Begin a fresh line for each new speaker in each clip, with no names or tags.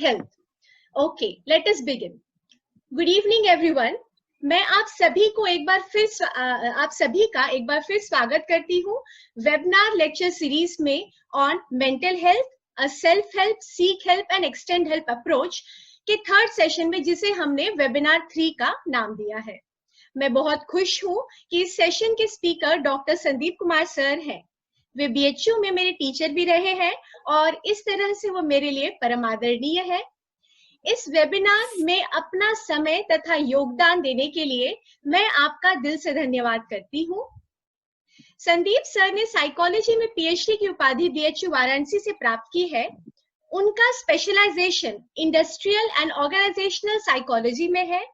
health. Okay, let us begin. Good evening, everyone. मैं आप सभी का एक बार फिर स्वागत करती हूँ वेबिनार लेक्चर सीरीज में on mental health, a self help, seek help and extend help approach के थर्ड सेशन में, जिसे हमने वेबिनार 3 का नाम दिया है। मैं बहुत खुश हूँ कि इस सेशन के speaker doctor Sandeep Kumar sir हैं। वे बीएचयू में मेरे टीचर भी रहे हैं और इस तरह से वो मेरे लिए परम आदरणीय है। इस वेबिनार में अपना समय तथा योगदान देने के लिए मैं आपका दिल से धन्यवाद करती हूँ। संदीप सर ने साइकोलॉजी में पीएचडी की उपाधि बीएचयू वाराणसी से प्राप्त की है। उनका specialisation industrial and organisational psychology में है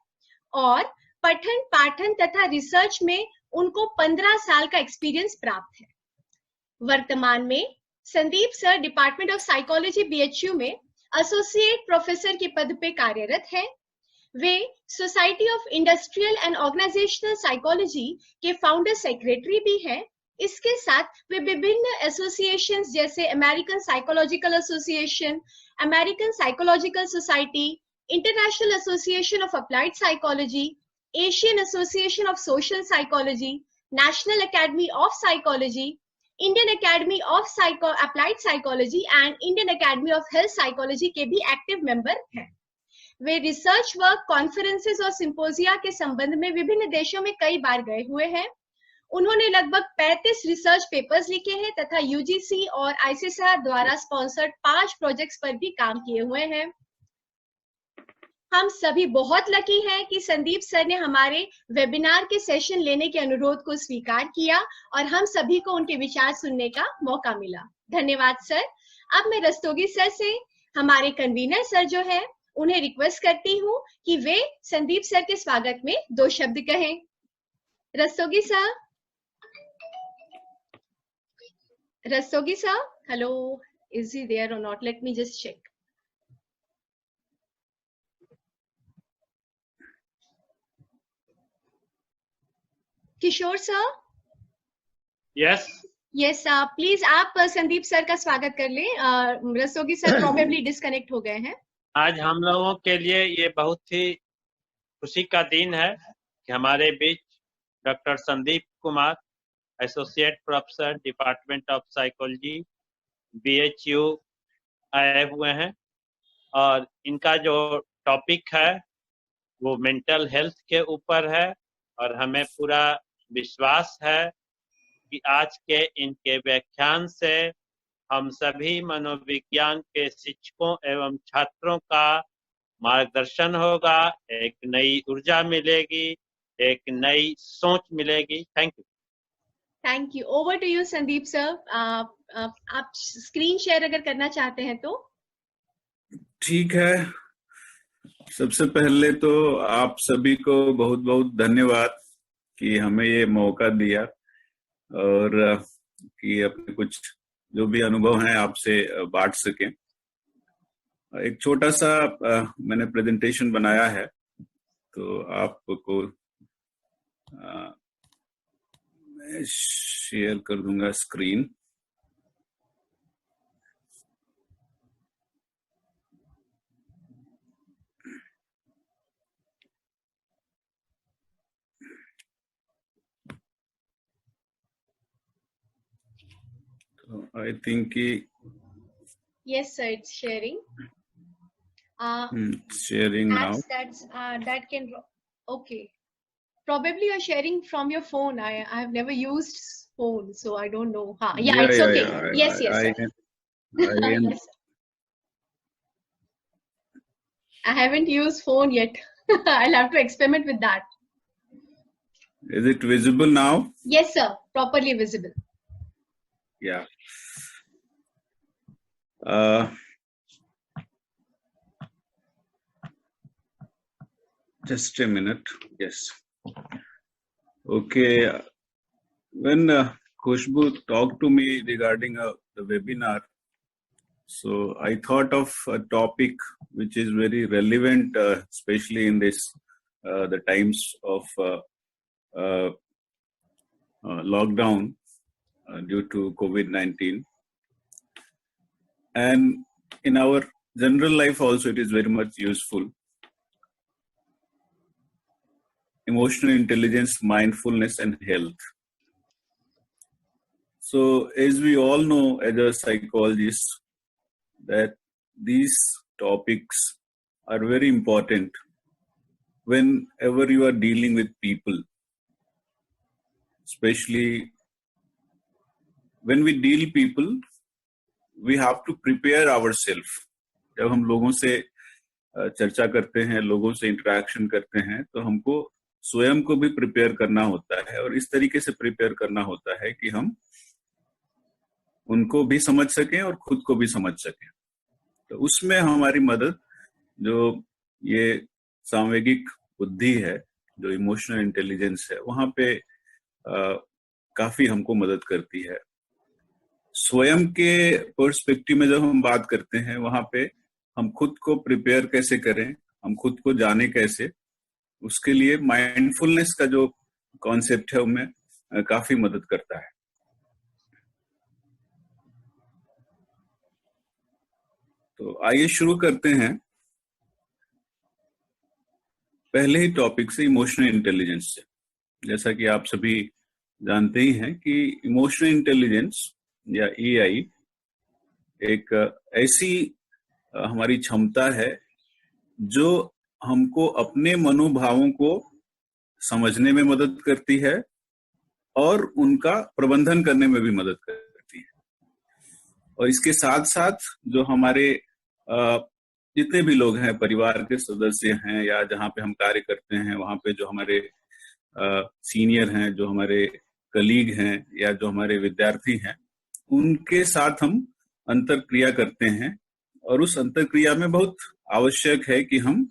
और पठन पाठन तथा रिसर्च में उनको 15 साल का एक्सपीरियंस प्राप्त है। वर्तमान में Sandeep sir department of psychology BHU में एसोसिएट प्रोफेसर के पद पे कार्यरत हैं। वे society of industrial and organisational psychology के फाउंडर सेक्रेटरी भी हैं। इसके साथ वे विभिन्न एसोसिएशंस जैसे American psychological association, American psychological society, international association of applied psychology, Asian association of social psychology, national academy of psychology, Indian academy of applied psychology and Indian academy of health psychology के भी active member हैं। वे research work, conferences और सिंपोजिया के संबंध में विभिन्न देशों में कई बार गए हुए हैं। उन्होंने लगभग 35 रिसर्च पेपर्स लिखे हैं तथा यूजीसी और आईसीएसआर द्वारा स्पॉन्सर्ड 5 प्रोजेक्ट्स पर भी काम किए हुए हैं। हम सभी बहुत लकी हैं कि संदीप सर ने हमारे वेबिनार के सेशन लेने के अनुरोध को स्वीकार किया और हम सभी को उनके विचार सुनने का मौका मिला। धन्यवाद सर। अब मैं रस्तोगी सर से, हमारे कन्वीनर सर जो है, उन्हें रिक्वेस्ट करती हूँ कि वे संदीप सर के स्वागत में 2 शब्द कहें। Rastogi sir, hello, is he there or not? Let me just check. Kishore sir?
Yes
please आप संदीप सर का स्वागत कर लें। रस्तोगी सर प्रोबेबली डिस्कनेक्ट हो गए हैं।
आज हम लोगों के लिए ये बहुत ही खुशी का दिन है कि हमारे बीच doctor Sandeep Kumar, associate professor department of psychology BHU आए हुए हैं और इनका जो टॉपिक है वो मेंटल हेल्थ के ऊपर है और हमें पूरा विश्वास है कि आज के इनके व्याख्यान से हम सभी मनोविज्ञान के शिक्षकों एवं छात्रों का मार्गदर्शन होगा, एक नई ऊर्जा मिलेगी, एक नई सोच मिलेगी।
Thank you. Over to you Sandeep sir. आप स्क्रीन शेयर अगर करना चाहते हैं तो।
ठीक है। सबसे पहले तो आप सभी को बहुत बहुत धन्यवाद कि हमें ये मौका दिया और कि अपने कुछ जो भी अनुभव हैं आपसे बांट सकें। एक छोटा सा मैंने प्रेजेंटेशन बनाया है, तो आपको मैं शेयर कर दूंगा screen. I think
yes sir, it's sharing.
Sharing now.
That can, okay. Probably you're sharing from your phone. I have never used phone, so I don't know. Yeah, it's okay. Yes, sir. Yes, sir. I haven't used phone yet. I'll have to experiment with that.
Is it visible now?
Yes, sir. Properly visible.
Yeah. Just a minute. Yes. Okay. When Khushbu talked to me regarding the webinar, so I thought of a topic which is very relevant, especially in this the times of lockdown due to COVID-19. And in our general life also it is very much useful. Emotional intelligence, mindfulness, and health. So, as we all know, as a psychologist, that these topics are very important whenever you are dealing with people, especially when we deal people, we have to prepare ourselves. जब हम लोगों से चर्चा करते हैं, लोगों से interaction करते हैं, तो हमको स्वयं को भी प्रिपेयर करना होता है और इस तरीके से प्रिपेयर करना होता है कि हम उनको भी समझ सकें और खुद को भी समझ सकें। तो उसमें हमारी मदद जो ये सामवेगिक बुद्धि है, जो इमोशनल इंटेलिजेंस है, वहां पे काफी हमको मदद करती है। स्वयं के पर्सपेक्टिव में जब हम बात करते हैं, वहां पे हम खुद को प्रिपेयर कैसे करें, हम खुद को जाने कैसे, उसके लिए माइंडफुलनेस का जो कॉन्सेप्ट है उनमें काफी मदद करता है। तो आइए शुरू करते हैं पहले ही टॉपिक से, इमोशनल इंटेलिजेंस से। जैसा कि आप सभी जानते ही हैं कि इमोशनल इंटेलिजेंस या EI एक ऐसी हमारी क्षमता है जो हमको अपने मनोभावों को समझने में मदद करती है और उनका प्रबंधन करने में भी मदद करती है। और इसके साथ साथ जो हमारे जितने भी लोग हैं, परिवार के सदस्य हैं या जहाँ पे हम कार्य करते हैं, वहाँ पे जो हमारे सीनियर हैं, जो हमारे कलीग हैं या जो हमारे विद्यार्थी हैं, उनके साथ हम अंतरक्रिया करते हैं। और उस अंतरक्रिया में बहुत आवश्यक है कि हम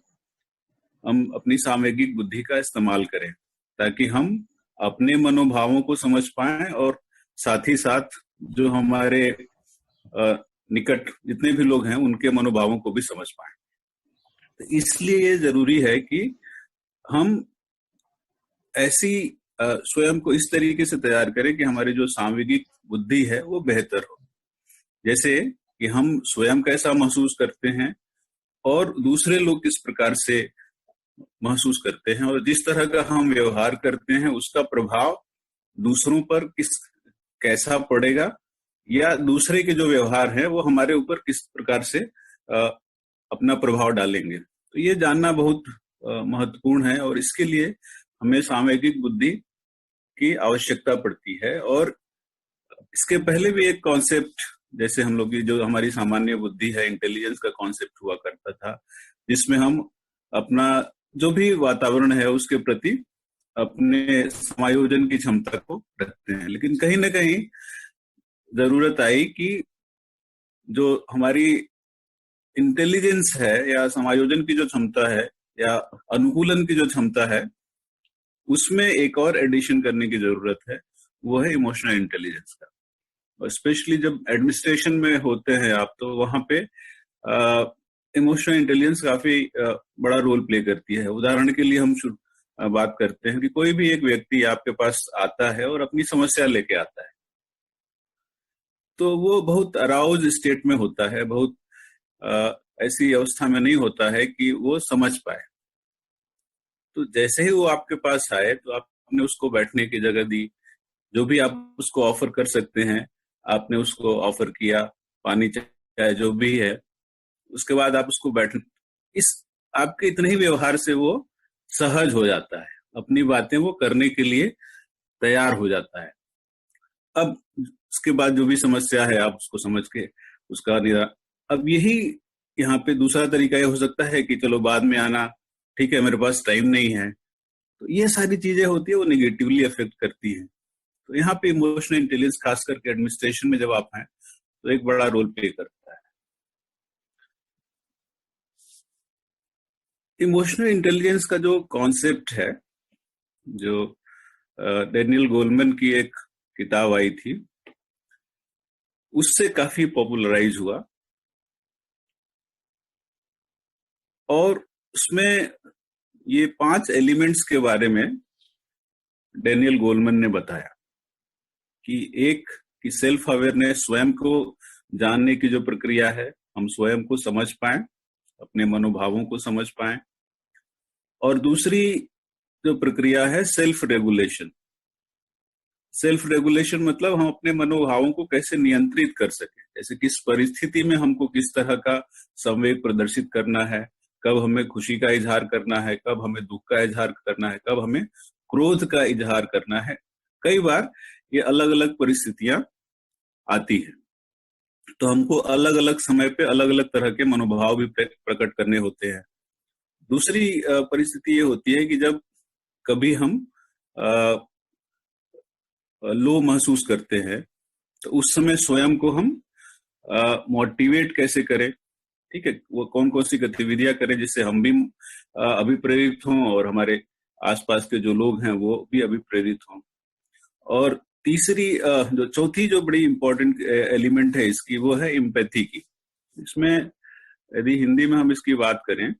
अपनी सामवेगिक बुद्धि का इस्तेमाल करें ताकि हम अपने मनोभावों को समझ पाएं और साथ ही साथ जो हमारे निकट जितने भी लोग हैं उनके मनोभावों को भी समझ पाएं। तो इसलिए ये जरूरी है कि हम ऐसी स्वयं को इस तरीके से तैयार करें कि हमारी जो सामवेगिक बुद्धि है वो बेहतर हो। जैसे कि हम स्वयं कैसा महसूस करते हैं और दूसरे लोग किस प्रकार से महसूस करते हैं, और जिस तरह का हम व्यवहार करते हैं उसका प्रभाव दूसरों पर कैसा पड़ेगा, या दूसरे के जो व्यवहार है वो हमारे ऊपर किस प्रकार से अपना प्रभाव डालेंगे। तो ये जानना बहुत महत्वपूर्ण है और इसके लिए हमें सामवेगिक बुद्धि की आवश्यकता पड़ती है। और इसके पहले भी एक कॉन्सेप्ट, जैसे हम लोग की जो हमारी सामान्य बुद्धि है, इंटेलिजेंस का कॉन्सेप्ट हुआ करता था, जिसमें हम अपना जो भी वातावरण है उसके प्रति अपने समायोजन की क्षमता को रखते हैं। लेकिन कहीं ना कहीं जरूरत आई कि जो हमारी इंटेलिजेंस है या समायोजन की जो क्षमता है या अनुकूलन की जो क्षमता है, उसमें एक और एडिशन करने की जरूरत है, वो है इमोशनल इंटेलिजेंस का। और स्पेशली जब एडमिनिस्ट्रेशन में होते हैं आप, तो वहां पे इमोशनल इंटेलिजेंस काफी बड़ा रोल प्ले करती है। उदाहरण के लिए हम बात करते हैं कि कोई भी एक व्यक्ति आपके पास आता है और अपनी समस्या लेके आता है, तो वो बहुत अराउज स्टेट में होता है, बहुत ऐसी अवस्था में नहीं होता है कि वो समझ पाए। तो जैसे ही वो आपके पास आए तो आपने उसको बैठने की जगह दी, जो भी आप उसको ऑफर कर सकते हैं आपने उसको ऑफर किया, पानी चाहे जो भी है, उसके बाद आप उसको इस आपके इतने ही व्यवहार से वो सहज हो जाता है, अपनी बातें वो करने के लिए तैयार हो जाता है। अब उसके बाद जो भी समस्या है आप उसको समझ के उसका अब यही यहाँ पे दूसरा तरीका ये हो सकता है कि चलो बाद में आना, ठीक है मेरे पास टाइम नहीं है। तो ये सारी चीजें होती है वो निगेटिवली अफेक्ट करती हैं। तो यहाँ पे इमोशनल इंटेलिजेंस खास करके एडमिनिस्ट्रेशन में जब आप हैं तो एक बड़ा रोल प्ले करता है। इमोशनल इंटेलिजेंस का जो कॉन्सेप्ट है, जो डैनियल गोलमैन की एक किताब आई थी, उससे काफी पॉपुलराइज हुआ और उसमें ये 5 एलिमेंट्स के बारे में डैनियल गोलमैन ने बताया कि एक कि सेल्फ अवेयरनेस, स्वयं को जानने की जो प्रक्रिया है, हम स्वयं को समझ पाएं, अपने मनोभावों को समझ पाएं। और दूसरी जो प्रक्रिया है सेल्फ रेगुलेशन। सेल्फ रेगुलेशन मतलब हम अपने मनोभावों को कैसे नियंत्रित कर सकें, जैसे किस परिस्थिति में हमको किस तरह का संवेग प्रदर्शित करना है, कब हमें खुशी का इजहार करना है, कब हमें दुख का इजहार करना है, कब हमें क्रोध का इजहार करना है। कई बार ये अलग अलग परिस्थितियां आती हैं, तो हमको अलग अलग समय पे अलग अलग तरह के मनोभाव भी प्रकट करने होते हैं। दूसरी परिस्थिति ये होती है कि जब कभी हम लो महसूस करते हैं, तो उस समय स्वयं को हम मोटिवेट कैसे करें, ठीक है, वो कौन कौन सी गतिविधियां करें जिससे हम भी अभिप्रेरित हों और हमारे आसपास के जो लोग हैं वो भी अभिप्रेरित हों। और तीसरी जो चौथी जो बड़ी इंपॉर्टेंट एलिमेंट है इसकी, वो है एम्पैथी की। इसमें यदि हिंदी में हम इसकी बात करें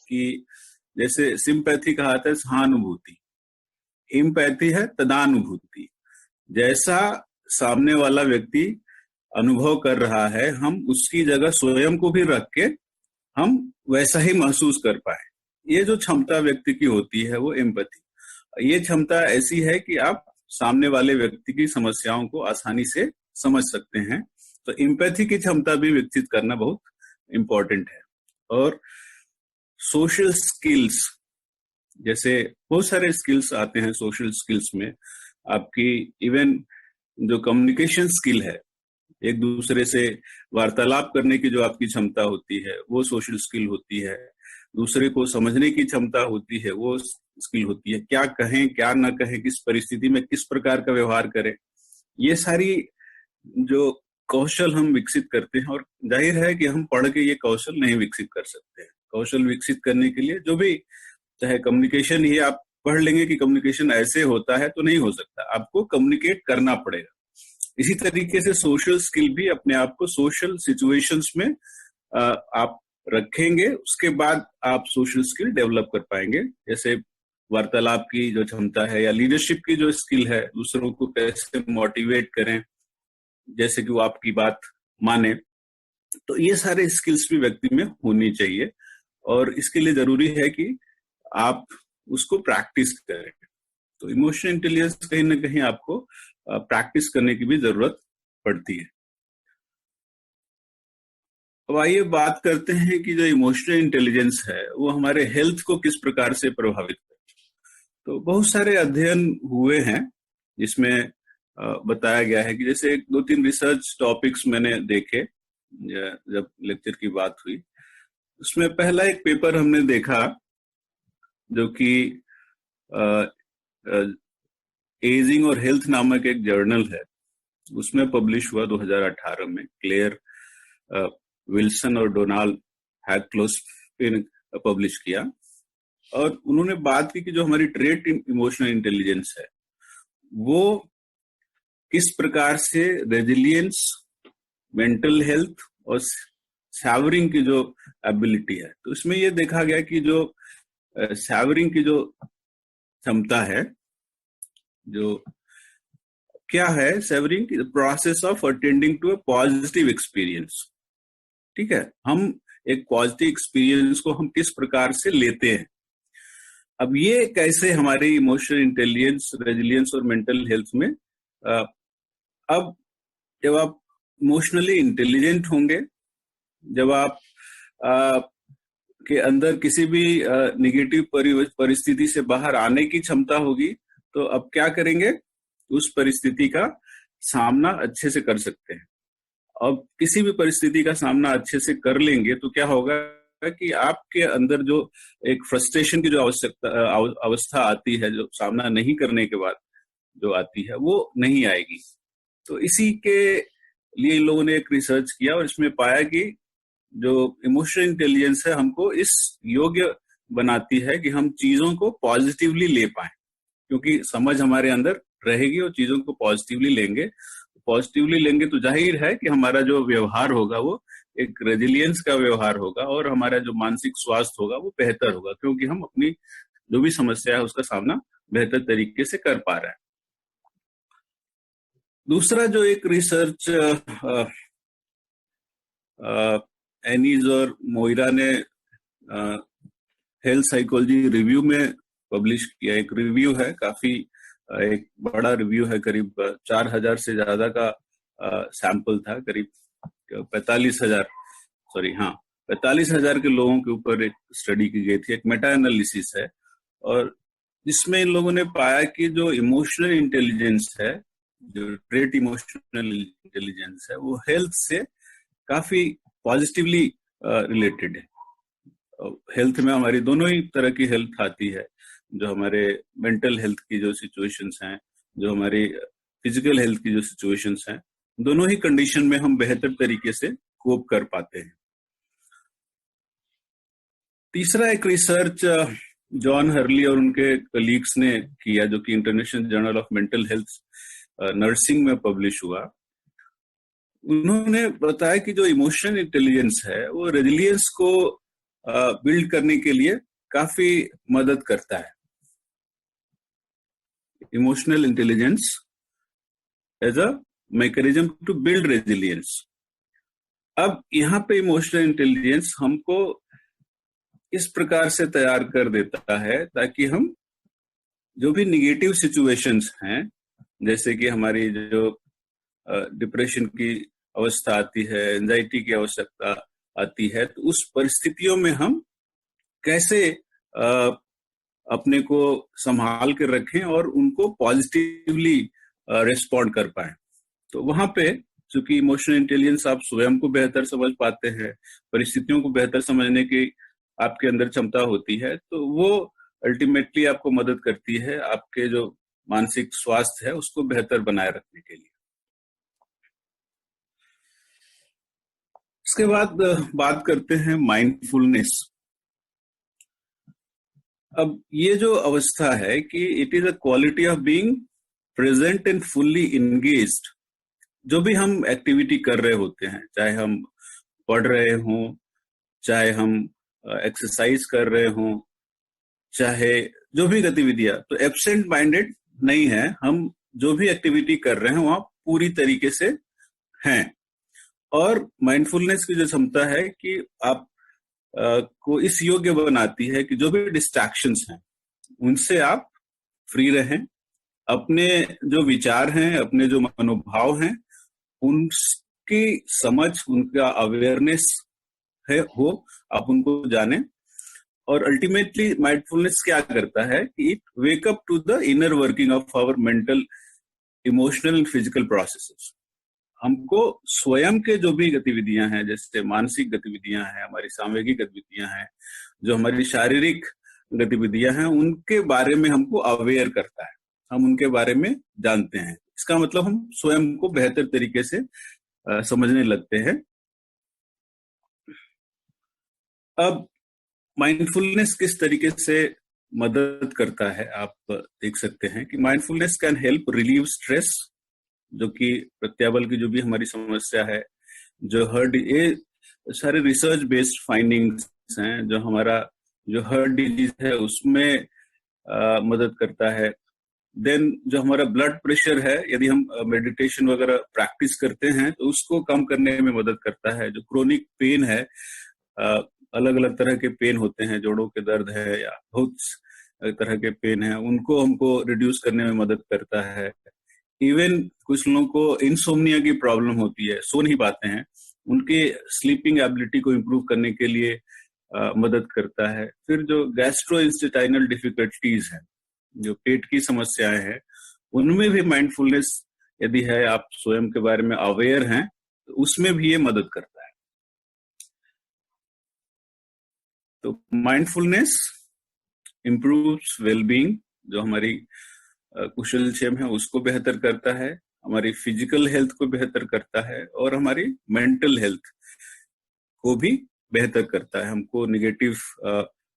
कि जैसे सिंपैथी कहा जाता है सहानुभूति, एम्पैथी है तदानुभूति। जैसा सामने वाला व्यक्ति अनुभव कर रहा है, हम उसकी जगह स्वयं को भी रख के हम वैसा ही महसूस कर पाए। ये जो क्षमता व्यक्ति की होती है वो एम्पैथी। ये क्षमता ऐसी है कि आप सामने वाले व्यक्ति की समस्याओं को आसानी से समझ सकते हैं। तो एम्पैथी की क्षमता भी विकसित करना बहुत इंपॉर्टेंट है। और सोशल स्किल्स, जैसे बहुत सारे स्किल्स आते हैं सोशल स्किल्स में, आपकी इवन जो कम्युनिकेशन स्किल है, एक दूसरे से वार्तालाप करने की जो आपकी क्षमता होती है वो सोशल स्किल होती है। दूसरे को समझने की क्षमता होती है, वो स्किल होती है। क्या कहें क्या न कहें, किस परिस्थिति में किस प्रकार का व्यवहार करें, ये सारी जो कौशल हम विकसित करते हैं। और जाहिर है कि हम पढ़ के ये कौशल नहीं विकसित कर सकते हैं। कौशल विकसित करने के लिए जो भी, चाहे कम्युनिकेशन ही आप पढ़ लेंगे कि कम्युनिकेशन ऐसे होता है तो नहीं हो सकता, आपको कम्युनिकेट करना पड़ेगा। इसी तरीके से सोशल स्किल भी अपने आप को सोशल सिचुएशंस में आप रखेंगे, उसके बाद आप सोशल स्किल डेवलप कर पाएंगे। जैसे वार्तालाप की जो क्षमता है या लीडरशिप की जो स्किल है, दूसरों को कैसे मोटिवेट करें, जैसे कि वो आपकी बात माने, तो ये सारे स्किल्स भी व्यक्ति में होनी चाहिए। और इसके लिए जरूरी है कि आप उसको प्रैक्टिस करें। तो इमोशनल इंटेलिजेंस कहीं ना कहीं आपको प्रैक्टिस करने की भी जरूरत पड़ती है। अब आइए बात करते हैं कि जो इमोशनल इंटेलिजेंस है वो हमारे हेल्थ को किस प्रकार से प्रभावित करती है। तो बहुत सारे अध्ययन हुए हैं जिसमें बताया गया है कि जैसे 2-3 रिसर्च टॉपिक्स मैंने देखे जब लेक्चर की बात हुई। उसमें पहला एक पेपर हमने देखा जो कि एजिंग और हेल्थ नामक एक जर्नल है, उसमें पब्लिश हुआ 2018 में। क्लेयर विल्सन और डोनाल्ड हैकलोस्पिन ने पब्लिश किया। और उन्होंने बात की कि जो हमारी ट्रेट इमोशनल इंटेलिजेंस है वो किस प्रकार से रेजिलियंस, मेंटल हेल्थ और सैवरिंग की जो एबिलिटी है, तो इसमें ये देखा गया कि जो सैवरिंग की जो क्षमता है, जो क्या है savouring, process of attending to a positive experience. ठीक है, हम एक पॉजिटिव एक्सपीरियंस को हम किस प्रकार से लेते हैं। अब ये कैसे हमारी इमोशनल इंटेलिजेंस, रेजिलियंस और मेंटल हेल्थ में, अब जब आप इमोशनली इंटेलिजेंट होंगे, जब आप के अंदर किसी भी निगेटिव परिस्थिति से बाहर आने की क्षमता होगी, तो अब क्या करेंगे, उस परिस्थिति का सामना अच्छे से कर सकते हैं। अब किसी भी परिस्थिति का सामना अच्छे से कर लेंगे तो क्या होगा कि आपके अंदर जो एक फ्रस्ट्रेशन की जो अवस्था आती है, जो सामना नहीं करने के बाद जो आती है, वो नहीं आएगी। तो इसी के लिए इन लोगों ने एक रिसर्च किया और इसमें पाया कि जो इमोशनल इंटेलिजेंस है हमको इस योग्य बनाती है कि हम चीजों को पॉजिटिवली ले पाए, क्योंकि समझ हमारे अंदर रहेगी और चीजों को पॉजिटिवली लेंगे तो जाहिर है कि हमारा जो व्यवहार होगा वो एक रेजिलियंस का व्यवहार होगा और हमारा जो मानसिक स्वास्थ्य होगा वो बेहतर होगा, क्योंकि हम अपनी जो भी समस्या है उसका सामना बेहतर तरीके से कर पा रहे हैं। दूसरा जो एक रिसर्च एनीज और मोइरा ने हेल्थ साइकोलॉजी रिव्यू में पब्लिश किया। एक रिव्यू है, काफी एक बड़ा रिव्यू है, करीब 4000 से ज्यादा का सैंपल था, करीब 45,000 के लोगों के ऊपर एक स्टडी की गई थी, एक मेटा एनालिसिस है। और जिसमें इन लोगों ने पाया कि जो इमोशनल इंटेलिजेंस है, जो ट्रेट इमोशनल इंटेलिजेंस है, वो हेल्थ से काफी पॉजिटिवली रिलेटेड है। हेल्थ में हमारी दोनों ही तरह की हेल्थ आती है, जो हमारे मेंटल हेल्थ की जो सिचुएशंस हैं, जो हमारी फिजिकल हेल्थ की जो सिचुएशंस हैं, दोनों ही कंडीशन में हम बेहतर तरीके से कोप कर पाते हैं। तीसरा एक रिसर्च जॉन हर्ली और उनके कलीग्स ने किया, जो कि international journal of mental health nursing में पब्लिश हुआ। उन्होंने बताया कि जो इमोशनल इंटेलिजेंस है वो रेजिलियंस को बिल्ड करने के लिए काफी मदद करता है। Emotional intelligence as a mechanism to build resilience. अब यहाँ पे इमोशनल इंटेलिजेंस हमको इस प्रकार से तैयार कर देता है ताकि हम जो भी निगेटिव सिचुएशंस हैं, जैसे कि हमारी जो डिप्रेशन की अवस्था आती है, एंजाइटी की आवश्यकता आती है, तो उस परिस्थितियों में हम कैसे अपने को संभाल कर रखें और उनको पॉजिटिवली रिस्पॉन्ड कर पाए। तो वहां पे चूंकि इमोशनल इंटेलिजेंस आप स्वयं को बेहतर समझ पाते हैं, परिस्थितियों को बेहतर समझने की आपके अंदर क्षमता होती है, तो वो अल्टीमेटली आपको मदद करती है आपके जो मानसिक स्वास्थ्य है उसको बेहतर बनाए रखने के लिए। इसके बाद बात करते हैं माइंडफुलनेस। अब ये जो अवस्था है कि it is a quality of being present and fully engaged. जो भी हम एक्टिविटी कर रहे होते हैं, चाहे हम पढ़ रहे हों, चाहे हम एक्सरसाइज कर रहे हों, चाहे जो भी गतिविधियां, तो एब्सेंट माइंडेड नहीं है। हम जो भी एक्टिविटी कर रहे हैं वहां पूरी तरीके से हैं। और माइंडफुलनेस की जो क्षमता है कि आप को इस योग्य बनाती है कि जो भी डिस्ट्रैक्शंस हैं उनसे आप फ्री रहें, अपने जो विचार हैं, अपने जो मनोभाव हैं, उनकी समझ, उनका अवेयरनेस है हो, आप उनको जानें। और अल्टीमेटली माइंडफुलनेस क्या करता है कि it wake up to the inner working of our mental, emotional and physical processes. हमको स्वयं के जो भी गतिविधियां हैं, जैसे मानसिक गतिविधियां हैं, हमारी सामूहिक गतिविधियां हैं, जो हमारी शारीरिक गतिविधियां हैं, उनके बारे में हमको अवेयर करता है, हम उनके बारे में जानते हैं। इसका मतलब हम स्वयं को बेहतर तरीके से समझने लगते हैं। अब माइंडफुलनेस किस तरीके से मदद करता है, आप देख सकते हैं कि mindfulness can help relieve stress, जो कि प्रत्याबल की जो भी हमारी समस्या है, ये सारे रिसर्च बेस्ड फाइंडिंग्स हैं, जो हमारा जो हार्ट डिजीज है उसमें मदद करता है। देन जो हमारा ब्लड प्रेशर है, यदि हम मेडिटेशन वगैरह प्रैक्टिस करते हैं तो उसको कम करने में मदद करता है। जो क्रोनिक पेन है, अलग अलग तरह के पेन होते हैं, जोड़ों के दर्द है या बहुत तरह के पेन है, उनको हमको रिड्यूस करने में मदद करता है। इवन कुछ लोगों को इंसोम्निया की प्रॉब्लम होती है, सो नहीं पाते हैं, उनके स्लीपिंग एबिलिटी को इम्प्रूव करने के लिए मदद करता है। फिर जो गैस्ट्रोइंटेस्टाइनल डिफिकल्टीज है, जो पेट की समस्याएं हैं, उनमें भी माइंडफुलनेस यदि है, आप स्वयं के बारे में अवेयर हैं, तो उसमें भी ये मदद करता है। तो माइंडफुलनेस इम्प्रूव्स वेलबींग, जो हमारी कुशलक्षेम है उसको बेहतर करता है, हमारी फिजिकल हेल्थ को बेहतर करता है और हमारी मेंटल हेल्थ को भी बेहतर करता है। हमको निगेटिव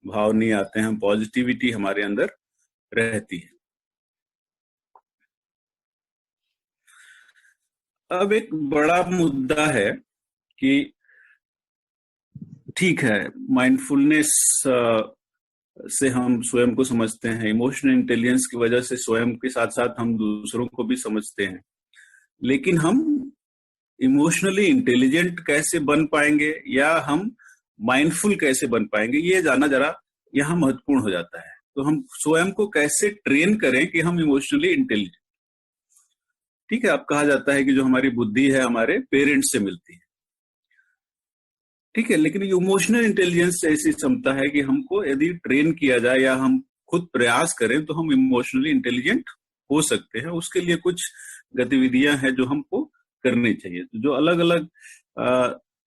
भाव नहीं आते हैं, हम पॉजिटिविटी हमारे अंदर रहती है। अब एक बड़ा मुद्दा है कि ठीक है, माइंडफुलनेस से हम स्वयं को समझते हैं, इमोशनल इंटेलिजेंस की वजह से स्वयं के साथ साथ हम दूसरों को भी समझते हैं, लेकिन हम इमोशनली इंटेलिजेंट कैसे बन पाएंगे या हम माइंडफुल कैसे बन पाएंगे, ये जानना जरा यहाँ महत्वपूर्ण हो जाता है। तो हम स्वयं को कैसे ट्रेन करें कि हम इमोशनली इंटेलिजेंट। ठीक है, अब कहा जाता है कि जो हमारी बुद्धि है हमारे पेरेंट्स से मिलती है, ठीक है, लेकिन इमोशनल इंटेलिजेंस ऐसी क्षमता है कि हमको यदि ट्रेन किया जाए या हम खुद प्रयास करें तो हम इमोशनली इंटेलिजेंट हो सकते हैं। उसके लिए कुछ गतिविधियां हैं जो हमको करनी चाहिए। तो जो अलग अलग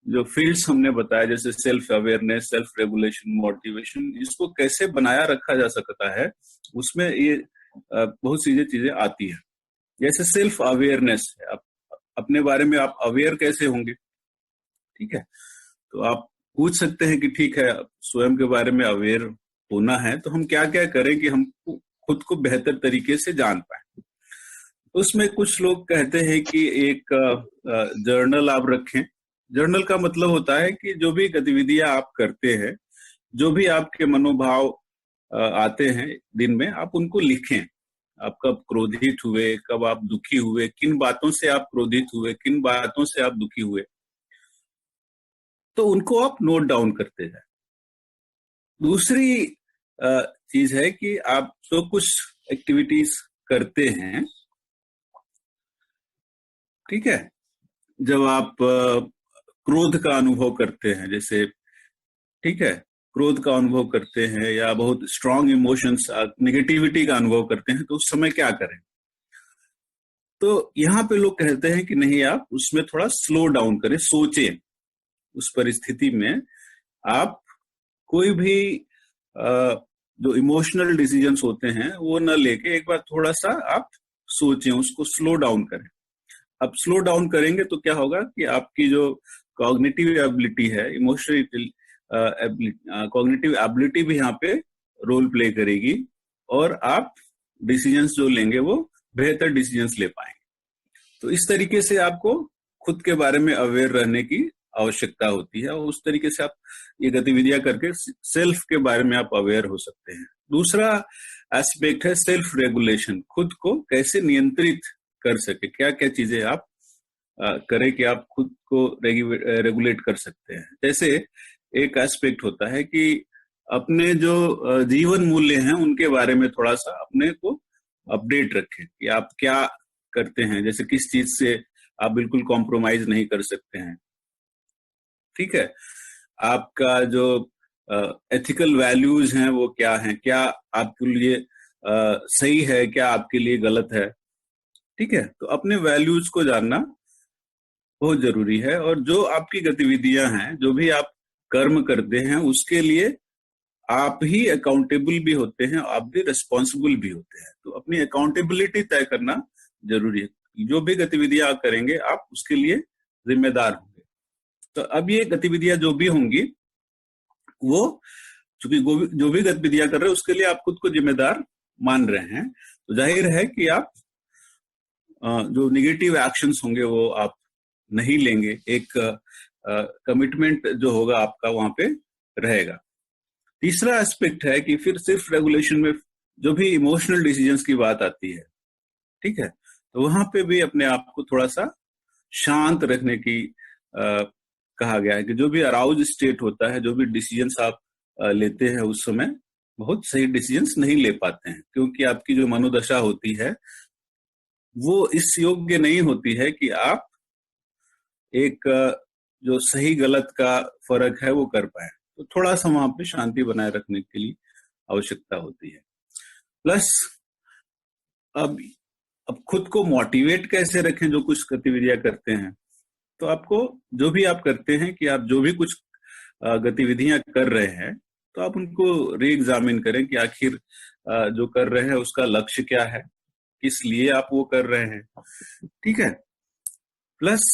जो फील्ड्स हमने बताया, जैसे self awareness, self regulation, motivation, इसको कैसे बनाया रखा जा सकता है, उसमें ये बहुत सी चीजें आती है। जैसे सेल्फ अवेयरनेस है, अपने बारे में आप अवेयर कैसे होंगे, ठीक है। तो आप पूछ सकते हैं कि ठीक है, स्वयं के बारे में अवेयर होना है तो हम क्या क्या करें कि हम खुद को बेहतर तरीके से जान पाए। उसमें कुछ लोग कहते हैं कि एक जर्नल आप रखें। जर्नल का मतलब होता है कि जो भी गतिविधियां आप करते हैं, जो भी आपके मनोभाव आते हैं दिन में, आप उनको लिखें। आप कब क्रोधित हुए, कब आप दुखी हुए, किन बातों से आप क्रोधित हुए, किन बातों से आप दुखी हुए, तो उनको आप नोट डाउन करते जाए। दूसरी चीज है कि आप जो कुछ एक्टिविटीज करते हैं, ठीक है, जब आप क्रोध का अनुभव करते हैं, जैसे ठीक है, क्रोध का अनुभव करते हैं या बहुत स्ट्रांग इमोशंस, नेगेटिविटी का अनुभव करते हैं, तो उस समय क्या करें। तो यहाँ पे लोग कहते हैं कि नहीं, आप उसमें थोड़ा स्लो डाउन करें, सोचें। उस परिस्थिति में आप कोई भी जो इमोशनल डिसीजंस होते हैं वो न लेके एक बार थोड़ा सा आप सोचें, उसको स्लो डाउन करें। अब स्लो डाउन करेंगे तो क्या होगा कि आपकी जो कॉग्निटिव एबिलिटी है, इमोशनल कॉग्निटिव एबिलिटी भी यहाँ पे रोल प्ले करेगी और आप डिसीजंस जो लेंगे वो बेहतर डिसीजंस ले पाएंगे। तो इस तरीके से आपको खुद के बारे में अवेयर रहने की आवश्यकता होती है और उस तरीके से आप ये गतिविधियां करके सेल्फ के बारे में आप अवेयर हो सकते हैं। दूसरा एस्पेक्ट है सेल्फ रेगुलेशन, खुद को कैसे नियंत्रित कर सके, क्या क्या चीजें आप करें कि आप खुद को रेगुलेट कर सकते हैं। जैसे एक एस्पेक्ट होता है कि अपने जो जीवन मूल्य हैं उनके बारे में थोड़ा सा अपने को अपडेट रखें कि आप क्या करते हैं, जैसे किस चीज से आप बिल्कुल कॉम्प्रोमाइज नहीं कर सकते हैं, ठीक है, आपका जो एथिकल वैल्यूज हैं वो क्या हैं, क्या आपके लिए सही है, क्या आपके लिए गलत है, ठीक है। तो अपने वैल्यूज को जानना बहुत जरूरी है। और जो आपकी गतिविधियां हैं, जो भी आप कर्म करते हैं, उसके लिए आप ही अकाउंटेबल भी होते हैं, आप भी रिस्पॉन्सिबल भी होते हैं। तो अपनी अकाउंटेबिलिटी तय करना जरूरी है। जो भी गतिविधियां आप करेंगे आप उसके लिए जिम्मेदार होंगे। तो अब ये गतिविधियां जो भी होंगी वो चूंकि जो भी गतिविधियां कर रहे हैं उसके लिए आप खुद को जिम्मेदार मान रहे हैं, तो जाहिर है कि आप जो निगेटिव एक्शंस होंगे वो आप नहीं लेंगे। एक कमिटमेंट जो होगा आपका वहां पे रहेगा। तीसरा एस्पेक्ट है कि फिर सिर्फ रेगुलेशन में जो भी इमोशनल डिसीजंस की बात आती है, ठीक है, तो वहां पे भी अपने आप को थोड़ा सा शांत रखने की कहा गया है कि जो भी अराउज स्टेट होता है, जो भी डिसीजंस आप लेते हैं उस समय बहुत सही डिसीजंस नहीं ले पाते हैं, क्योंकि आपकी जो मनोदशा होती है वो इस योग्य नहीं होती है कि आप एक जो सही गलत का फर्क है वो कर पाए। तो थोड़ा सा वहां पे शांति बनाए रखने के लिए आवश्यकता होती है। प्लस अब खुद को मोटिवेट कैसे रखें जो कुछ गतिविधियां करते हैं। तो आपको जो भी आप करते हैं कि आप जो भी कुछ गतिविधियां कर रहे हैं तो आप उनको री एग्जामिन करें कि आखिर जो कर रहे हैं उसका लक्ष्य क्या है, किस लिए आप वो कर रहे हैं, ठीक है। प्लस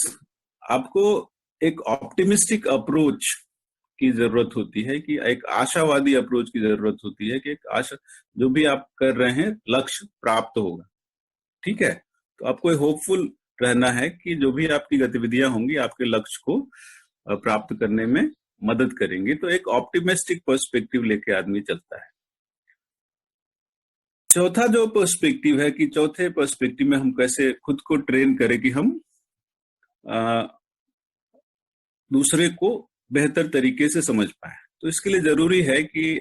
आपको एक ऑप्टिमिस्टिक अप्रोच की जरूरत होती है, कि एक आशावादी अप्रोच की जरूरत होती है कि एक आशा, जो भी आप कर रहे हैं लक्ष्य प्राप्त होगा, ठीक है। तो आपको होपफुल रहना है कि जो भी आपकी गतिविधियां होंगी आपके लक्ष्य को प्राप्त करने में मदद करेंगे। तो एक ऑप्टिमिस्टिक पर्सपेक्टिव लेके आदमी चलता है। चौथा जो पर्सपेक्टिव है कि चौथे पर्सपेक्टिव में हम कैसे खुद को ट्रेन करें कि हम दूसरे को बेहतर तरीके से समझ पाए। तो इसके लिए जरूरी है कि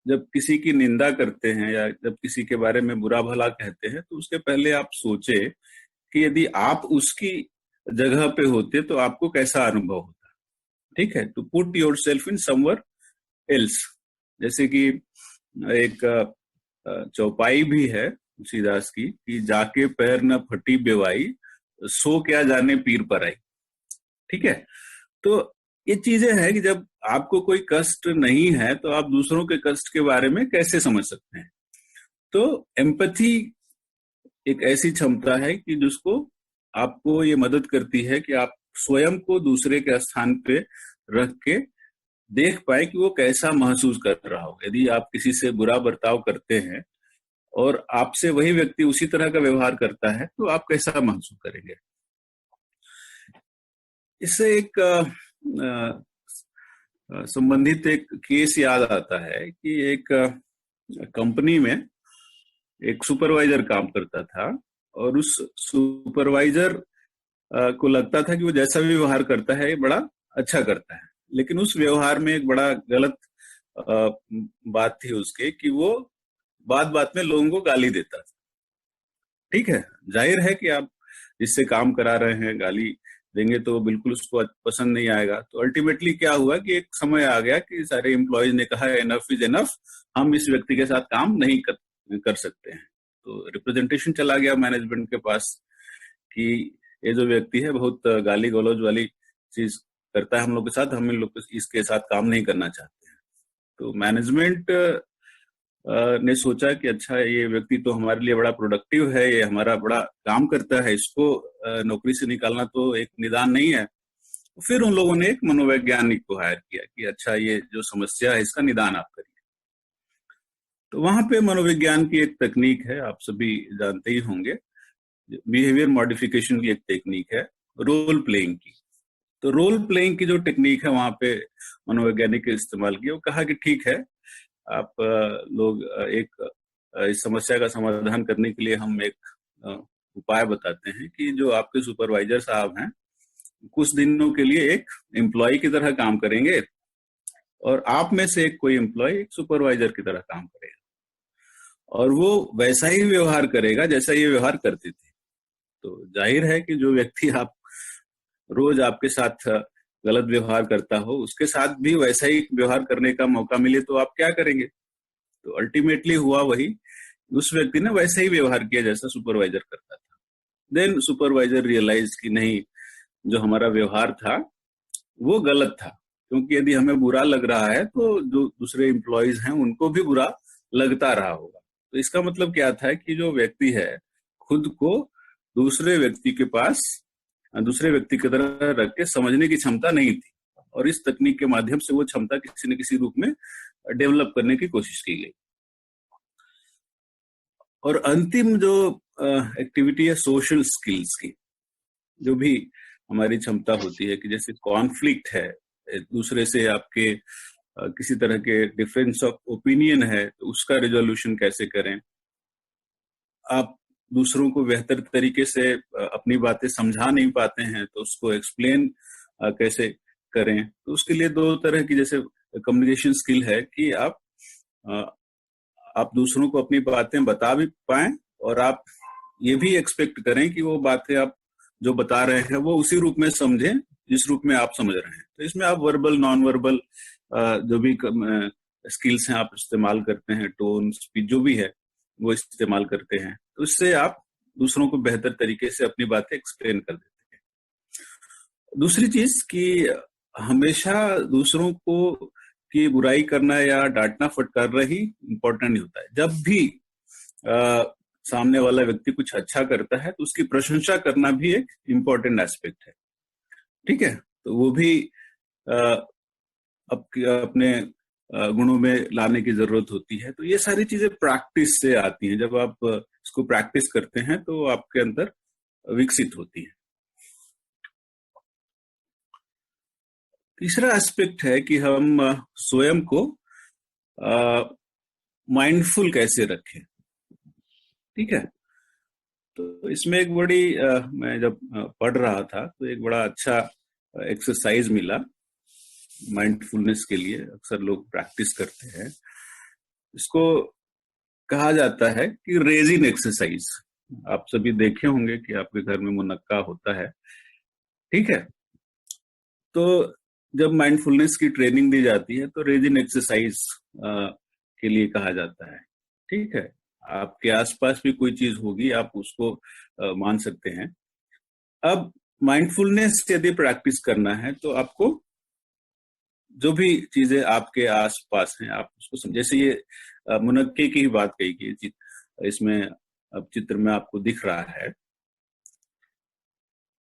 जब किसी की निंदा करते हैं या जब किसी के बारे में बुरा भला कहते हैं तो उसके पहले आप सोचे कि यदि आप उसकी जगह पे होते तो आपको कैसा अनुभव होता। ठीक है, तो put your self in समवर else. जैसे कि एक चौपाई भी है तुलसीदास की कि जाके पैर न फटी बेवाई, सो क्या जाने पीर पर आई। ठीक है, तो ये चीजें हैं कि जब आपको कोई कष्ट नहीं है तो आप दूसरों के कष्ट के बारे में कैसे समझ सकते हैं। तो एम्पैथी एक ऐसी क्षमता है कि जिसको आपको ये मदद करती है कि आप स्वयं को दूसरे के स्थान पे रख के देख पाए कि वो कैसा महसूस कर रहा हो। यदि आप किसी से बुरा बर्ताव करते हैं और आपसे वही व्यक्ति उसी तरह का व्यवहार करता है तो आप कैसा महसूस करेंगे। इससे एक संबंधित एक केस याद आता है कि एक कंपनी में एक सुपरवाइजर काम करता था और उस सुपरवाइजर को लगता था कि वो जैसा भी व्यवहार करता है ये बड़ा अच्छा करता है, लेकिन उस व्यवहार में एक बड़ा गलत बात थी उसके कि वो बात बात में लोगों को गाली देता था। ठीक है, जाहिर है कि आप जिससे काम करा रहे हैं गाली देंगे तो बिल्कुल उसको पसंद नहीं आएगा। तो अल्टीमेटली क्या हुआ कि एक समय आ गया कि सारे एम्प्लॉयज ने कहा एनफ इज एनफ, हम इस व्यक्ति के साथ काम नहीं कर सकते हैं। तो रिप्रेजेंटेशन चला गया मैनेजमेंट के पास कि ये जो व्यक्ति है बहुत गाली गलौज वाली चीज करता है हम लोग के साथ, हम इन लोग इसके साथ काम नहीं करना चाहते हैं। तो मैनेजमेंट ने सोचा कि अच्छा ये व्यक्ति तो हमारे लिए बड़ा प्रोडक्टिव है, ये हमारा बड़ा काम करता है, इसको नौकरी से निकालना तो एक निदान नहीं है। फिर उन लोगों ने एक मनोवैज्ञानिक को हायर किया कि अच्छा ये जो समस्या है इसका निदान आप करिए। तो वहां पे मनोविज्ञान की एक तकनीक है, आप सभी जानते ही होंगे, बिहेवियर मॉडिफिकेशन की एक टेक्निक है रोल प्लेइंग की। तो रोल प्लेइंग की जो टेक्निक है वहां पे मनोवैज्ञानिक ने इस्तेमाल किया। वो कहा कि ठीक है आप लोग एक इस समस्या का समाधान करने के लिए हम एक उपाय बताते हैं कि जो आपके सुपरवाइजर साहब हैं कुछ दिनों के लिए एक एम्प्लॉय की तरह काम करेंगे और आप में से एक कोई एम्प्लॉय एक सुपरवाइजर की तरह काम करेगा और वो वैसा ही व्यवहार करेगा जैसा ये व्यवहार करते थे। तो जाहिर है कि जो व्यक्ति आप रोज आपके साथ गलत व्यवहार करता हो उसके साथ भी वैसा ही व्यवहार करने का मौका मिले तो आप क्या करेंगे। तो अल्टीमेटली हुआ वही, उस व्यक्ति ने वैसा ही व्यवहार किया जैसा सुपरवाइजर करता था। देन सुपरवाइजर रियलाइज कि नहीं, जो हमारा व्यवहार था वो गलत था, क्योंकि यदि हमें बुरा लग रहा है तो जो दूसरे एम्प्लॉयज हैं उनको भी बुरा लगता रहा होगा। तो इसका मतलब क्या था कि जो व्यक्ति है खुद को दूसरे व्यक्ति के पास दूसरे व्यक्ति की तरह रख के समझने की क्षमता नहीं थी और इस तकनीक के माध्यम से वो क्षमता किसी न किसी रूप में डेवलप करने की कोशिश की गई। और अंतिम जो एक्टिविटी है सोशल स्किल्स की, जो भी हमारी क्षमता होती है कि जैसे कॉन्फ्लिक्ट है, दूसरे से आपके किसी तरह के डिफरेंस ऑफ ओपिनियन है तो उसका रिजोल्यूशन कैसे करें, आप दूसरों को बेहतर तरीके से अपनी बातें समझा नहीं पाते हैं तो उसको एक्सप्लेन कैसे करें। तो उसके लिए दो तरह की जैसे कम्युनिकेशन स्किल है कि आप दूसरों को अपनी बातें बता भी पाएं और आप ये भी एक्सपेक्ट करें कि वो बातें आप जो बता रहे हैं वो उसी रूप में समझें जिस रूप में आप समझ रहे हैं। तो इसमें आप वर्बल नॉन वर्बल जो भी स्किल्स हैं आप इस्तेमाल करते हैं, टोन स्पीच जो भी है वो इस्तेमाल करते हैं, तो इससे आप दूसरों को बेहतर तरीके से अपनी बातें एक्सप्लेन कर देते हैं। दूसरी चीज कि हमेशा दूसरों को की बुराई करना या डांटना फटकारना ही इम्पोर्टेंट नहीं होता है। जब भी सामने वाला व्यक्ति कुछ अच्छा करता है तो उसकी प्रशंसा करना भी एक इम्पोर्टेंट एस्पेक्ट है। ठीक है, तो वो भी अपने गुणों में लाने की जरूरत होती है। तो ये सारी चीजें प्रैक्टिस से आती हैं, जब आप इसको प्रैक्टिस करते हैं तो आपके अंदर विकसित होती है। तीसरा एस्पेक्ट है कि हम स्वयं को माइंडफुल कैसे रखें। ठीक है, तो इसमें एक बड़ी मैं जब पढ़ रहा था तो एक बड़ा अच्छा एक्सरसाइज मिला माइंडफुलनेस के लिए। अक्सर लोग प्रैक्टिस करते हैं, इसको कहा जाता है कि रेजिन एक्सरसाइज। आप सभी देखे होंगे कि आपके घर में मुनक्का होता है, ठीक है। तो जब माइंडफुलनेस की ट्रेनिंग दी जाती है तो रेजिन एक्सरसाइज के लिए कहा जाता है, ठीक है। आपके आसपास भी कोई चीज होगी, आप उसको मान सकते हैं। अब माइंडफुलनेस यदि प्रैक्टिस करना है तो आपको जो भी चीजें आपके आसपास हैं आप उसको समझे। जैसे ये मुनक्के की ही बात कही कि इसमें अब चित्र में आपको दिख रहा है,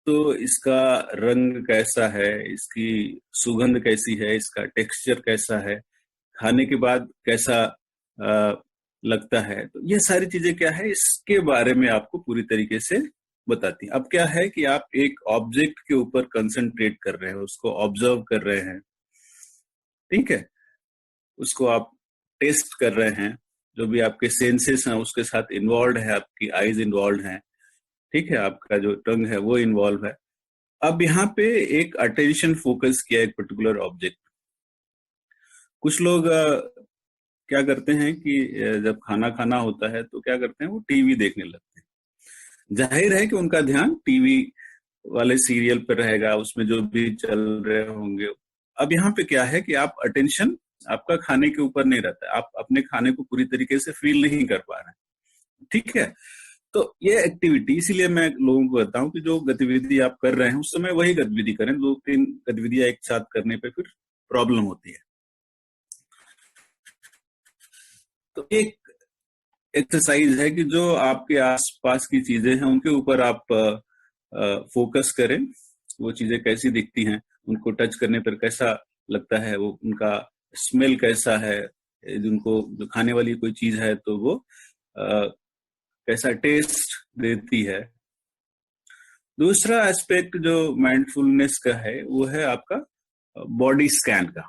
तो इसका रंग कैसा है, इसकी सुगंध कैसी है, इसका टेक्सचर कैसा है, खाने के बाद कैसा लगता है, तो ये सारी चीजें क्या है इसके बारे में आपको पूरी तरीके से बताती है। अब क्या है कि आप एक ऑब्जेक्ट के ऊपर कंसंट्रेट कर रहे हैं, उसको ऑब्जर्व कर रहे हैं, ठीक है, उसको आप टेस्ट कर रहे हैं, जो भी आपके सेंसेस हैं उसके साथ इन्वॉल्व है, आपकी आईज इन्वॉल्व है, ठीक है, आपका जो टंग है वो इन्वॉल्व है। अब यहाँ पे एक अटेंशन फोकस किया एक पर्टिकुलर ऑब्जेक्ट। कुछ लोग क्या करते हैं कि जब खाना खाना होता है तो क्या करते हैं, वो टीवी देखने लगते हैं। जाहिर है कि उनका ध्यान टीवी वाले सीरियल पर रहेगा, उसमें जो भी चल रहे होंगे। अब यहाँ पे क्या है कि आप अटेंशन आपका खाने के ऊपर नहीं रहता है, आप अपने खाने को पूरी तरीके से फील नहीं कर पा रहे हैं, ठीक है। तो ये एक्टिविटी, इसीलिए मैं लोगों को कहता हूं कि जो गतिविधि आप कर रहे हैं उस समय वही गतिविधि करें। 2-3 गतिविधियां एक साथ करने पे फिर प्रॉब्लम होती है। तो एक एक्सरसाइज है कि जो आपके आसपास की चीजें हैं उनके ऊपर आप फोकस करें। वो चीजें कैसी दिखती हैं, उनको टच करने पर कैसा लगता है, वो उनका स्मेल कैसा है, जिनको जो खाने वाली कोई चीज है तो वो कैसा टेस्ट देती है। दूसरा एस्पेक्ट जो माइंडफुलनेस का है वो है आपका बॉडी स्कैन का,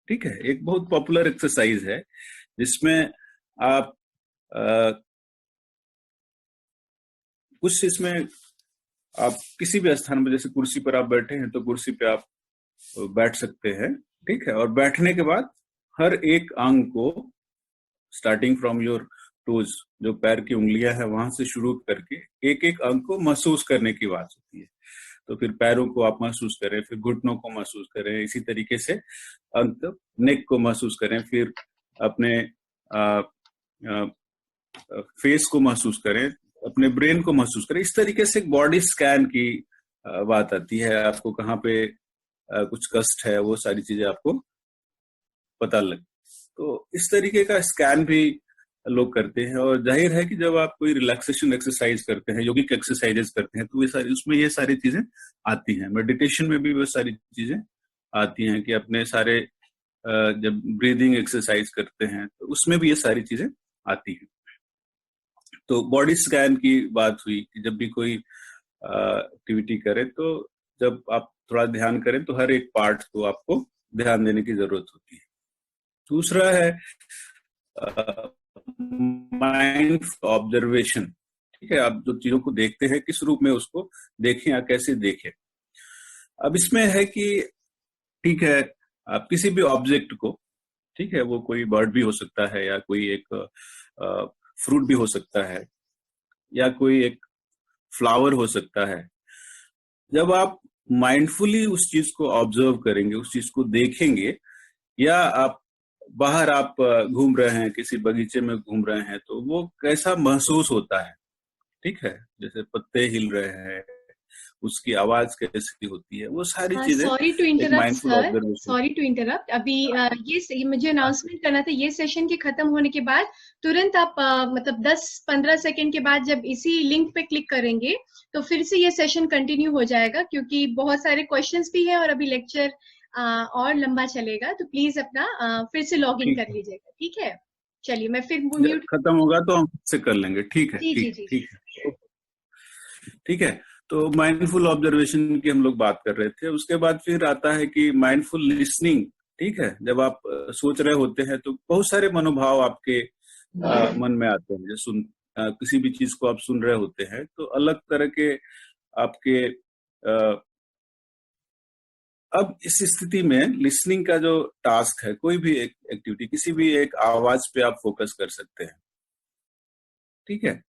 ठीक है। एक बहुत पॉपुलर एक्सरसाइज है जिसमें आप कुछ इसमें आप किसी भी स्थान पर, जैसे कुर्सी पर आप बैठे हैं तो कुर्सी पे आप बैठ सकते हैं, ठीक है। और बैठने के बाद हर एक अंग को स्टार्टिंग फ्रॉम योर टोज, जो पैर की उंगलियां है वहां से शुरू करके एक एक अंग को महसूस करने की बात होती है। तो फिर पैरों को आप महसूस करें, फिर घुटनों को महसूस करें, इसी तरीके से अंत तक नेक को महसूस करें, फिर अपने फेस को महसूस करें, अपने ब्रेन को महसूस करें। इस तरीके से बॉडी स्कैन की बात आती है। आपको कहाँ पे कुछ कष्ट है वो सारी चीजें आपको पता लगे। तो इस तरीके का स्कैन भी लोग करते हैं। और जाहिर है कि जब आप कोई रिलैक्सेशन एक्सरसाइज करते हैं, योगिक एक्सरसाइजेस करते हैं, तो ये सारी उसमें ये सारी चीजें आती हैं। मेडिटेशन में भी वो सारी चीजें आती हैं कि अपने सारे जब ब्रीदिंग एक्सरसाइज करते हैं तो उसमें भी ये सारी चीजें आती हैं। तो बॉडी स्कैन की बात हुई कि जब भी कोई एक्टिविटी करें तो जब आप थोड़ा ध्यान करें तो हर एक पार्ट को आपको ध्यान देने की जरूरत होती है। दूसरा है माइंडफुल ऑब्जर्वेशन, ठीक है। आप जो चीजों को देखते हैं किस रूप में उसको देखें या कैसे देखें। अब इसमें है कि ठीक है, आप किसी भी ऑब्जेक्ट को, ठीक है, वो कोई बर्ड भी हो सकता है या कोई एक फ्रूट भी हो सकता है या कोई एक फ्लावर हो सकता है। जब आप माइंडफुली उस चीज को ऑब्जर्व करेंगे, उस चीज को देखेंगे, या आप बाहर आप घूम रहे हैं, किसी बगीचे में घूम रहे हैं, तो वो कैसा महसूस होता है, ठीक है, जैसे पत्ते हिल रहे हैं, उसकी आवाज कैसी होती है, वो सारी चीजें।
सॉरी टू इंटरप्ट अभी ये मुझे अनाउंसमेंट करना था। ये सेशन के खत्म होने के बाद तुरंत आप मतलब 10-15 सेकंड के बाद जब इसी लिंक पे क्लिक करेंगे तो फिर से ये सेशन कंटिन्यू हो जाएगा, क्योंकि बहुत सारे क्वेश्चंस भी है और अभी लेक्चर और लंबा चलेगा। तो प्लीज अपना फिर से लॉग इन कर लीजिएगा, ठीक है। चलिए मैं फिर म्यूट
खत्म होगा तो हम से कर लेंगे, ठीक है। ठीक है। तो माइंडफुल ऑब्जर्वेशन की हम लोग बात कर रहे थे। उसके बाद फिर आता है कि माइंडफुल लिसनिंग, ठीक है। जब आप सोच रहे होते हैं तो बहुत सारे मनोभाव आपके मन में आते हैं, किसी भी चीज को आप सुन रहे होते हैं तो अलग तरह के आपके अब इस स्थिति में लिसनिंग का जो टास्क है, कोई भी एक एक्टिविटी, किसी भी एक आवाज पे आप फोकस कर सकते हैं। ठीक है,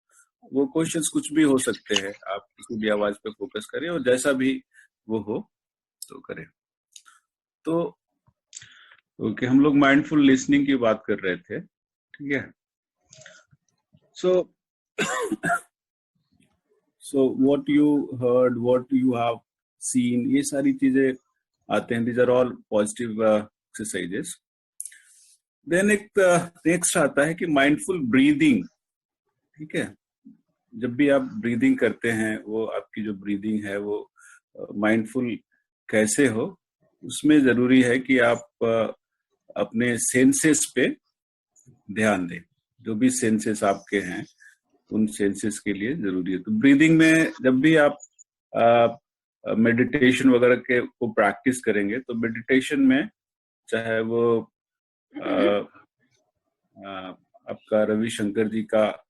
वो क्वेश्चंस कुछ भी हो सकते हैं, आप किसी भी आवाज पे फोकस करें और जैसा भी वो हो तो करें। तो ओके, हम लोग माइंडफुल लिसनिंग की बात कर रहे थे। ठीक है, so what you heard, what you have seen, ये सारी चीजें आते हैं। these are all positive exercises. then एक नेक्स्ट आता है कि माइंडफुल ब्रीदिंग। ठीक है, जब भी आप ब्रीदिंग करते हैं, वो आपकी जो ब्रीदिंग है वो माइंडफुल कैसे हो, उसमें जरूरी है कि आप अपने सेंसेस पे ध्यान दें। जो भी सेंसेस आपके हैं उन सेंसेस के लिए जरूरी है। तो ब्रीदिंग में जब भी आप मेडिटेशन वगैरह के को प्रैक्टिस करेंगे तो मेडिटेशन में चाहे वो आपका रविशंकर जी का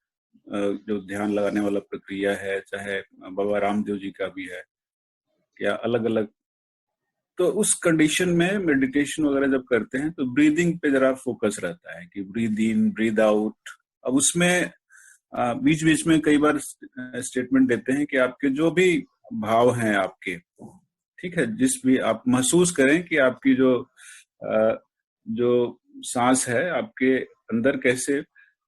जो ध्यान लगाने वाला प्रक्रिया है, चाहे बाबा रामदेव जी का भी है, या अलग अलग, तो उस कंडीशन में मेडिटेशन वगैरह जब करते हैं तो ब्रीदिंग पे जरा फोकस रहता है कि ब्रीद इन ब्रीद आउट। अब उसमें बीच बीच में कई बार स्टेटमेंट देते हैं कि आपके जो भी भाव हैं आपके, ठीक है, जिस भी आप महसूस करें कि आपकी जो सांस है आपके अंदर कैसे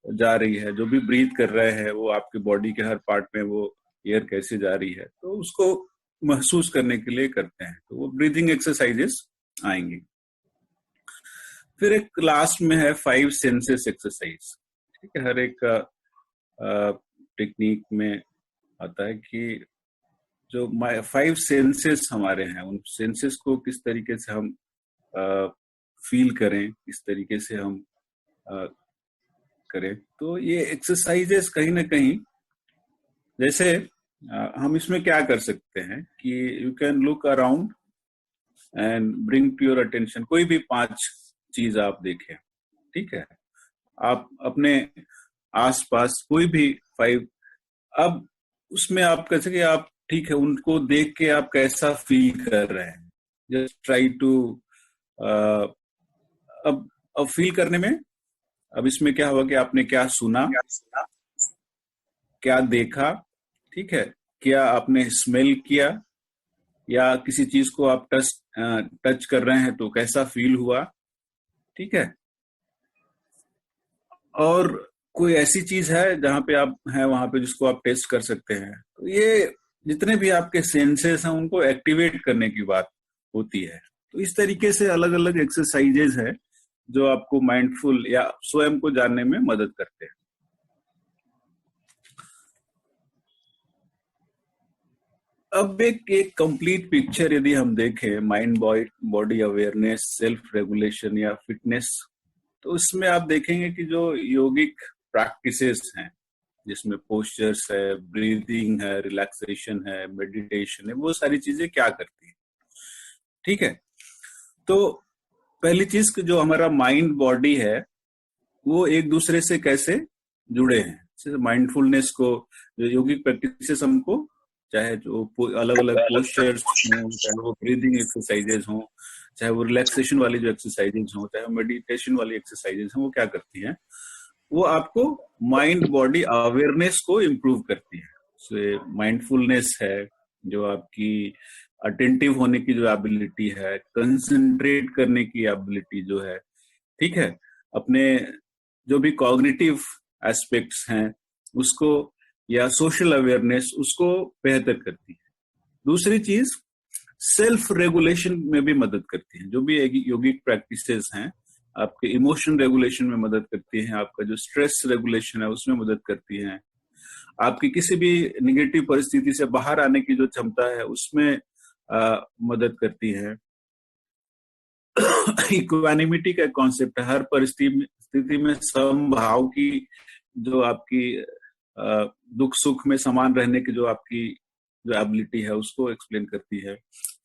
जा रही है, जो भी ब्रीथ कर रहे हैं वो आपके बॉडी के हर पार्ट में वो एयर कैसे जा रही है, तो उसको महसूस करने के लिए करते हैं। तो वो ब्रीदिंग एक्सरसाइजेस आएंगी। फिर एक लास्ट में है 5 सेंसेस एक्सरसाइज। ठीक है, हर एक टेक्निक में आता है कि जो 5 सेंसेस हमारे हैं, उन सेंसेस को किस तरीके से हम फील करें, किस तरीके से हम करें। तो ये एक्सरसाइजेस कहीं ना कहीं, जैसे हम इसमें क्या कर सकते हैं कि you can look around and bring to your attention, कोई भी 5 चीज आप देखें। ठीक है, आप अपने आसपास कोई भी 5, अब उसमें आप कैसे कि आप, ठीक है, उनको देख के आप कैसा फील कर रहे हैं, जस्ट ट्राई टू अब फील करने में, अब इसमें क्या हुआ कि आपने क्या सुना, क्या देखा, ठीक है, क्या आपने स्मेल किया, या किसी चीज को आप टच कर रहे हैं तो कैसा फील हुआ। ठीक है, और कोई ऐसी चीज है जहां पे आप हैं वहां पे जिसको आप टेस्ट कर सकते हैं। तो ये जितने भी आपके सेंसेस हैं उनको एक्टिवेट करने की बात होती है। तो इस तरीके से अलग अलग एक्सरसाइजेज है जो आपको माइंडफुल या स्वयं को जानने में मदद करते हैं। अब एक कंप्लीट पिक्चर यदि हम देखें, mind body awareness, self regulation या फिटनेस, तो उसमें आप देखेंगे कि जो योगिक प्रैक्टिसेस हैं, जिसमें पोस्चर्स है, ब्रीदिंग है, रिलैक्सेशन है, मेडिटेशन है, वो सारी चीजें क्या करती है। ठीक है, तो पहली चीज जो हमारा माइंड बॉडी है वो एक दूसरे से कैसे जुड़े हैं। जैसे माइंडफुलनेस को, जो योगिक प्रैक्टिसेस हमको, चाहे जो अलग अलग पोस्चर्स हों, चाहे वो ब्रीदिंग एक्सरसाइजेज हों, चाहे वो रिलैक्सेशन वाली जो एक्सरसाइजेज हों, चाहे मेडिटेशन वाली एक्सरसाइजेज हों, वो क्या करती हैं, वो आपको माइंड बॉडी अवेयरनेस को इम्प्रूव करती है। सो माइंडफुलनेस है जो आपकी अटेंटिव होने की जो एबिलिटी है, कंसंट्रेट करने की एबिलिटी जो है, ठीक है, अपने जो भी कॉग्निटिव एस्पेक्ट्स हैं उसको, या सोशल अवेयरनेस, उसको बेहतर करती है। दूसरी चीज, सेल्फ रेगुलेशन में भी मदद करती है। जो भी योगिक प्रैक्टिसेस हैं आपके इमोशन रेगुलेशन में मदद करती हैं, आपका जो स्ट्रेस रेगुलेशन है उसमें मदद करती हैं, आपकी किसी भी निगेटिव परिस्थिति से बाहर आने की जो क्षमता है उसमें मदद करती है। इक्वानिमिटी का कॉन्सेप्ट है, हर परिस्थिति में समभाव की जो आपकी दुख सुख में समान रहने की जो आपकी जो एबिलिटी है उसको एक्सप्लेन करती है।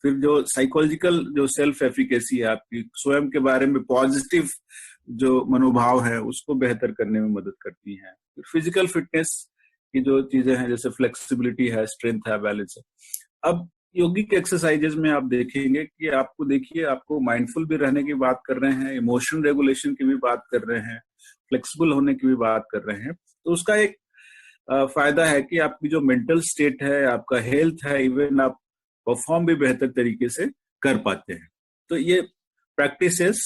फिर जो साइकोलॉजिकल जो सेल्फ एफिकेसी है, आपकी स्वयं के बारे में पॉजिटिव जो मनोभाव है उसको बेहतर करने में मदद करती हैं। फिजिकल फिटनेस की जो चीजें हैं जैसे फ्लेक्सिबिलिटी है, स्ट्रेंथ है, बैलेंस है। अब योगिक एक्सरसाइजेज में आप देखेंगे कि आपको माइंडफुल भी रहने की बात कर रहे हैं, इमोशन रेगुलेशन की भी बात कर रहे हैं, फ्लेक्सिबल होने की भी बात कर रहे हैं। तो उसका एक फायदा है कि आपकी जो मेंटल स्टेट है, आपका हेल्थ है, इवन आप परफॉर्म भी बेहतर तरीके से कर पाते हैं। तो ये प्रैक्टिसेस,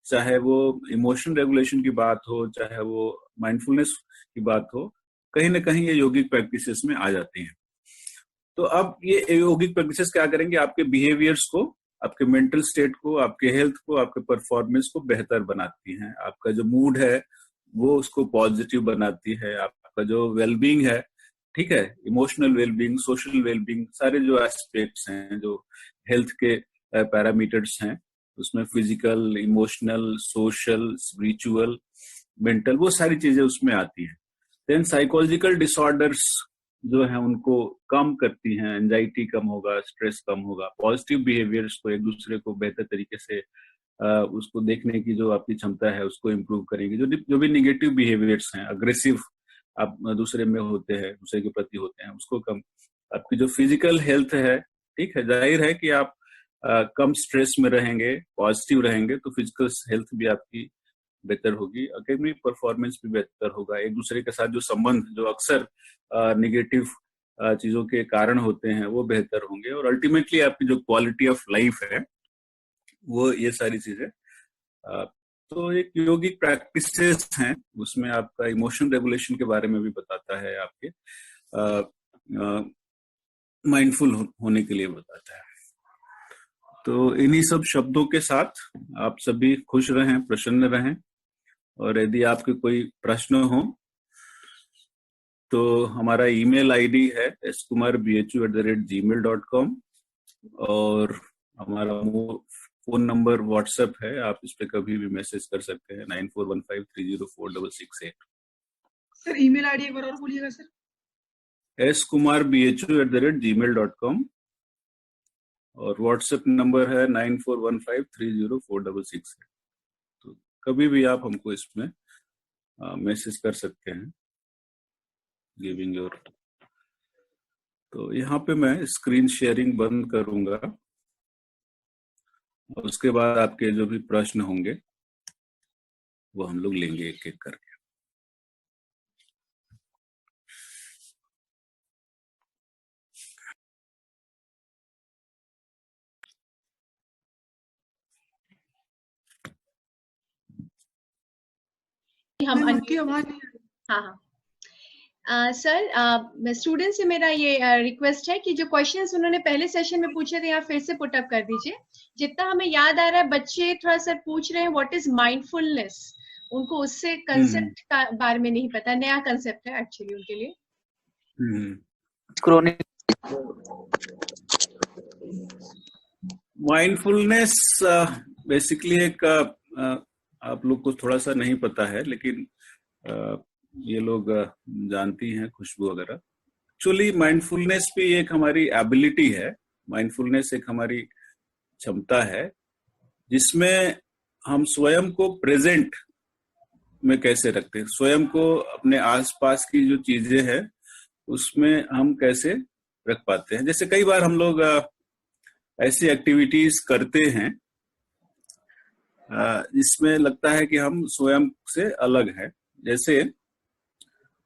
चाहे वो इमोशन रेगुलेशन की बात हो, चाहे वो माइंडफुलनेस की बात हो, कहीं ना कहीं ये योगिक प्रैक्टिसेस में आ जाती हैं। तो अब ये योगिक प्रैक्टिसेस क्या करेंगे, आपके बिहेवियर्स को, आपके मेंटल स्टेट को, आपके हेल्थ को, आपके परफॉर्मेंस को बेहतर बनाती हैं। आपका जो मूड है वो उसको पॉजिटिव बनाती है। आपका जो वेलबींग है, ठीक है, इमोशनल वेलबींग, सोशल वेलबींग, सारे जो एस्पेक्ट्स हैं, जो हेल्थ के पैरामीटर्स हैं, उसमें physical, emotional, social, spiritual, mental, वो सारी चीजें उसमें आती हैं। देन साइकोलॉजिकल डिसऑर्डर्स जो है उनको कम करती हैं, एंजाइटी कम होगा, स्ट्रेस कम होगा। पॉजिटिव बिहेवियर्स को, एक दूसरे को बेहतर तरीके से उसको देखने की जो आपकी क्षमता है उसको इम्प्रूव करेंगे। जो भी निगेटिव बिहेवियर्स हैं, अग्रेसिव आप दूसरे में होते हैं, दूसरे के प्रति होते हैं, उसको कम। आपकी जो फिजिकल हेल्थ है, ठीक है, जाहिर है कि आप कम स्ट्रेस में रहेंगे, पॉजिटिव रहेंगे, तो फिजिकल हेल्थ भी आपकी बेहतर होगी, एकेडमिक परफॉर्मेंस भी बेहतर होगा। एक दूसरे के साथ जो संबंध जो अक्सर निगेटिव चीजों के कारण होते हैं वो बेहतर होंगे, और अल्टीमेटली आपकी जो क्वालिटी ऑफ लाइफ है वो, ये सारी चीजें। तो एक योगिक प्रैक्टिसेस हैं, उसमें आपका इमोशन रेगुलेशन के बारे में भी बताता है, आपके माइंडफुल होने के लिए बताता है। तो इन्हीं सब शब्दों के साथ आप सभी खुश रहें, प्रसन्न रहें, और यदि आपके कोई प्रश्न हो तो हमारा ईमेल आईडी है skumarbhu@gmail.com, और हमारा फोन नंबर व्हाट्सएप है, आप इस पे कभी भी मैसेज कर सकते हैं, 9415304668।
सर ईमेल आईडी एक बार और बोलिएगा सर।
skumarbhu@gmail.com, और व्हाट्सएप नंबर है 9415304668। तो कभी भी आप हमको इसमें मैसेज कर सकते हैं, गिविंग योर। तो यहाँ पे मैं स्क्रीन शेयरिंग बंद करूंगा, और उसके बाद आपके जो भी प्रश्न होंगे वो हम लोग लेंगे एक एक करके।
हम
उनकी आवाज नहीं आ रही।
हाँ, सर स्टूडेंट से मेरा ये रिक्वेस्ट है कि जो क्वेश्चंस उन्होंने पहले सेशन में पूछे थे, यहाँ फिर से पुट अप कर दीजिए। जितना हमें याद आ रहा है, बच्चे थोड़ा सा पूछ रहे हैं व्हाट इज माइंडफुलनेस, उनको उससे कंसेप्ट का बारे में नहीं पता, नया कंसेप्ट है एक्चुअली उनके लिए।
माइंडफुलनेस बेसिकली एक आप लोग को थोड़ा सा नहीं पता है, लेकिन ये लोग जानती हैं, खुशबू वगैरह। एक्चुअली माइंडफुलनेस भी एक हमारी एबिलिटी है, माइंडफुलनेस एक हमारी क्षमता है, जिसमें हम स्वयं को प्रेजेंट में कैसे रखते हैं, स्वयं को अपने आसपास की जो चीजें हैं उसमें हम कैसे रख पाते हैं। जैसे कई बार हम लोग ऐसी एक्टिविटीज करते हैं जिसमें लगता है कि हम स्वयं से अलग हैं। जैसे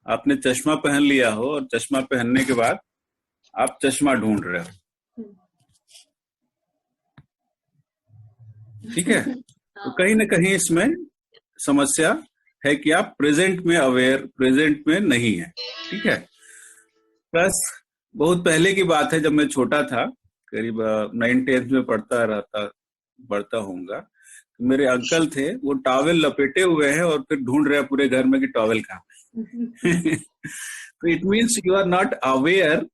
आपने चश्मा पहन लिया हो, और चश्मा पहनने के बाद आप चश्मा ढूंढ रहे हो, ठीक है, तो कहीं ना कहीं इसमें समस्या है कि आप प्रेजेंट में अवेयर, प्रेजेंट में नहीं है, ठीक है। प्लस बहुत पहले की बात है, जब मैं छोटा था, करीब 9th-10th में पढ़ता होऊंगा, तो मेरे अंकल थे, वो टॉवेल लपेटे हुए हैं और फिर ढूंढ रहे हैं पूरे घर में कि टॉवेल कहाँ है। तो it means you are not aware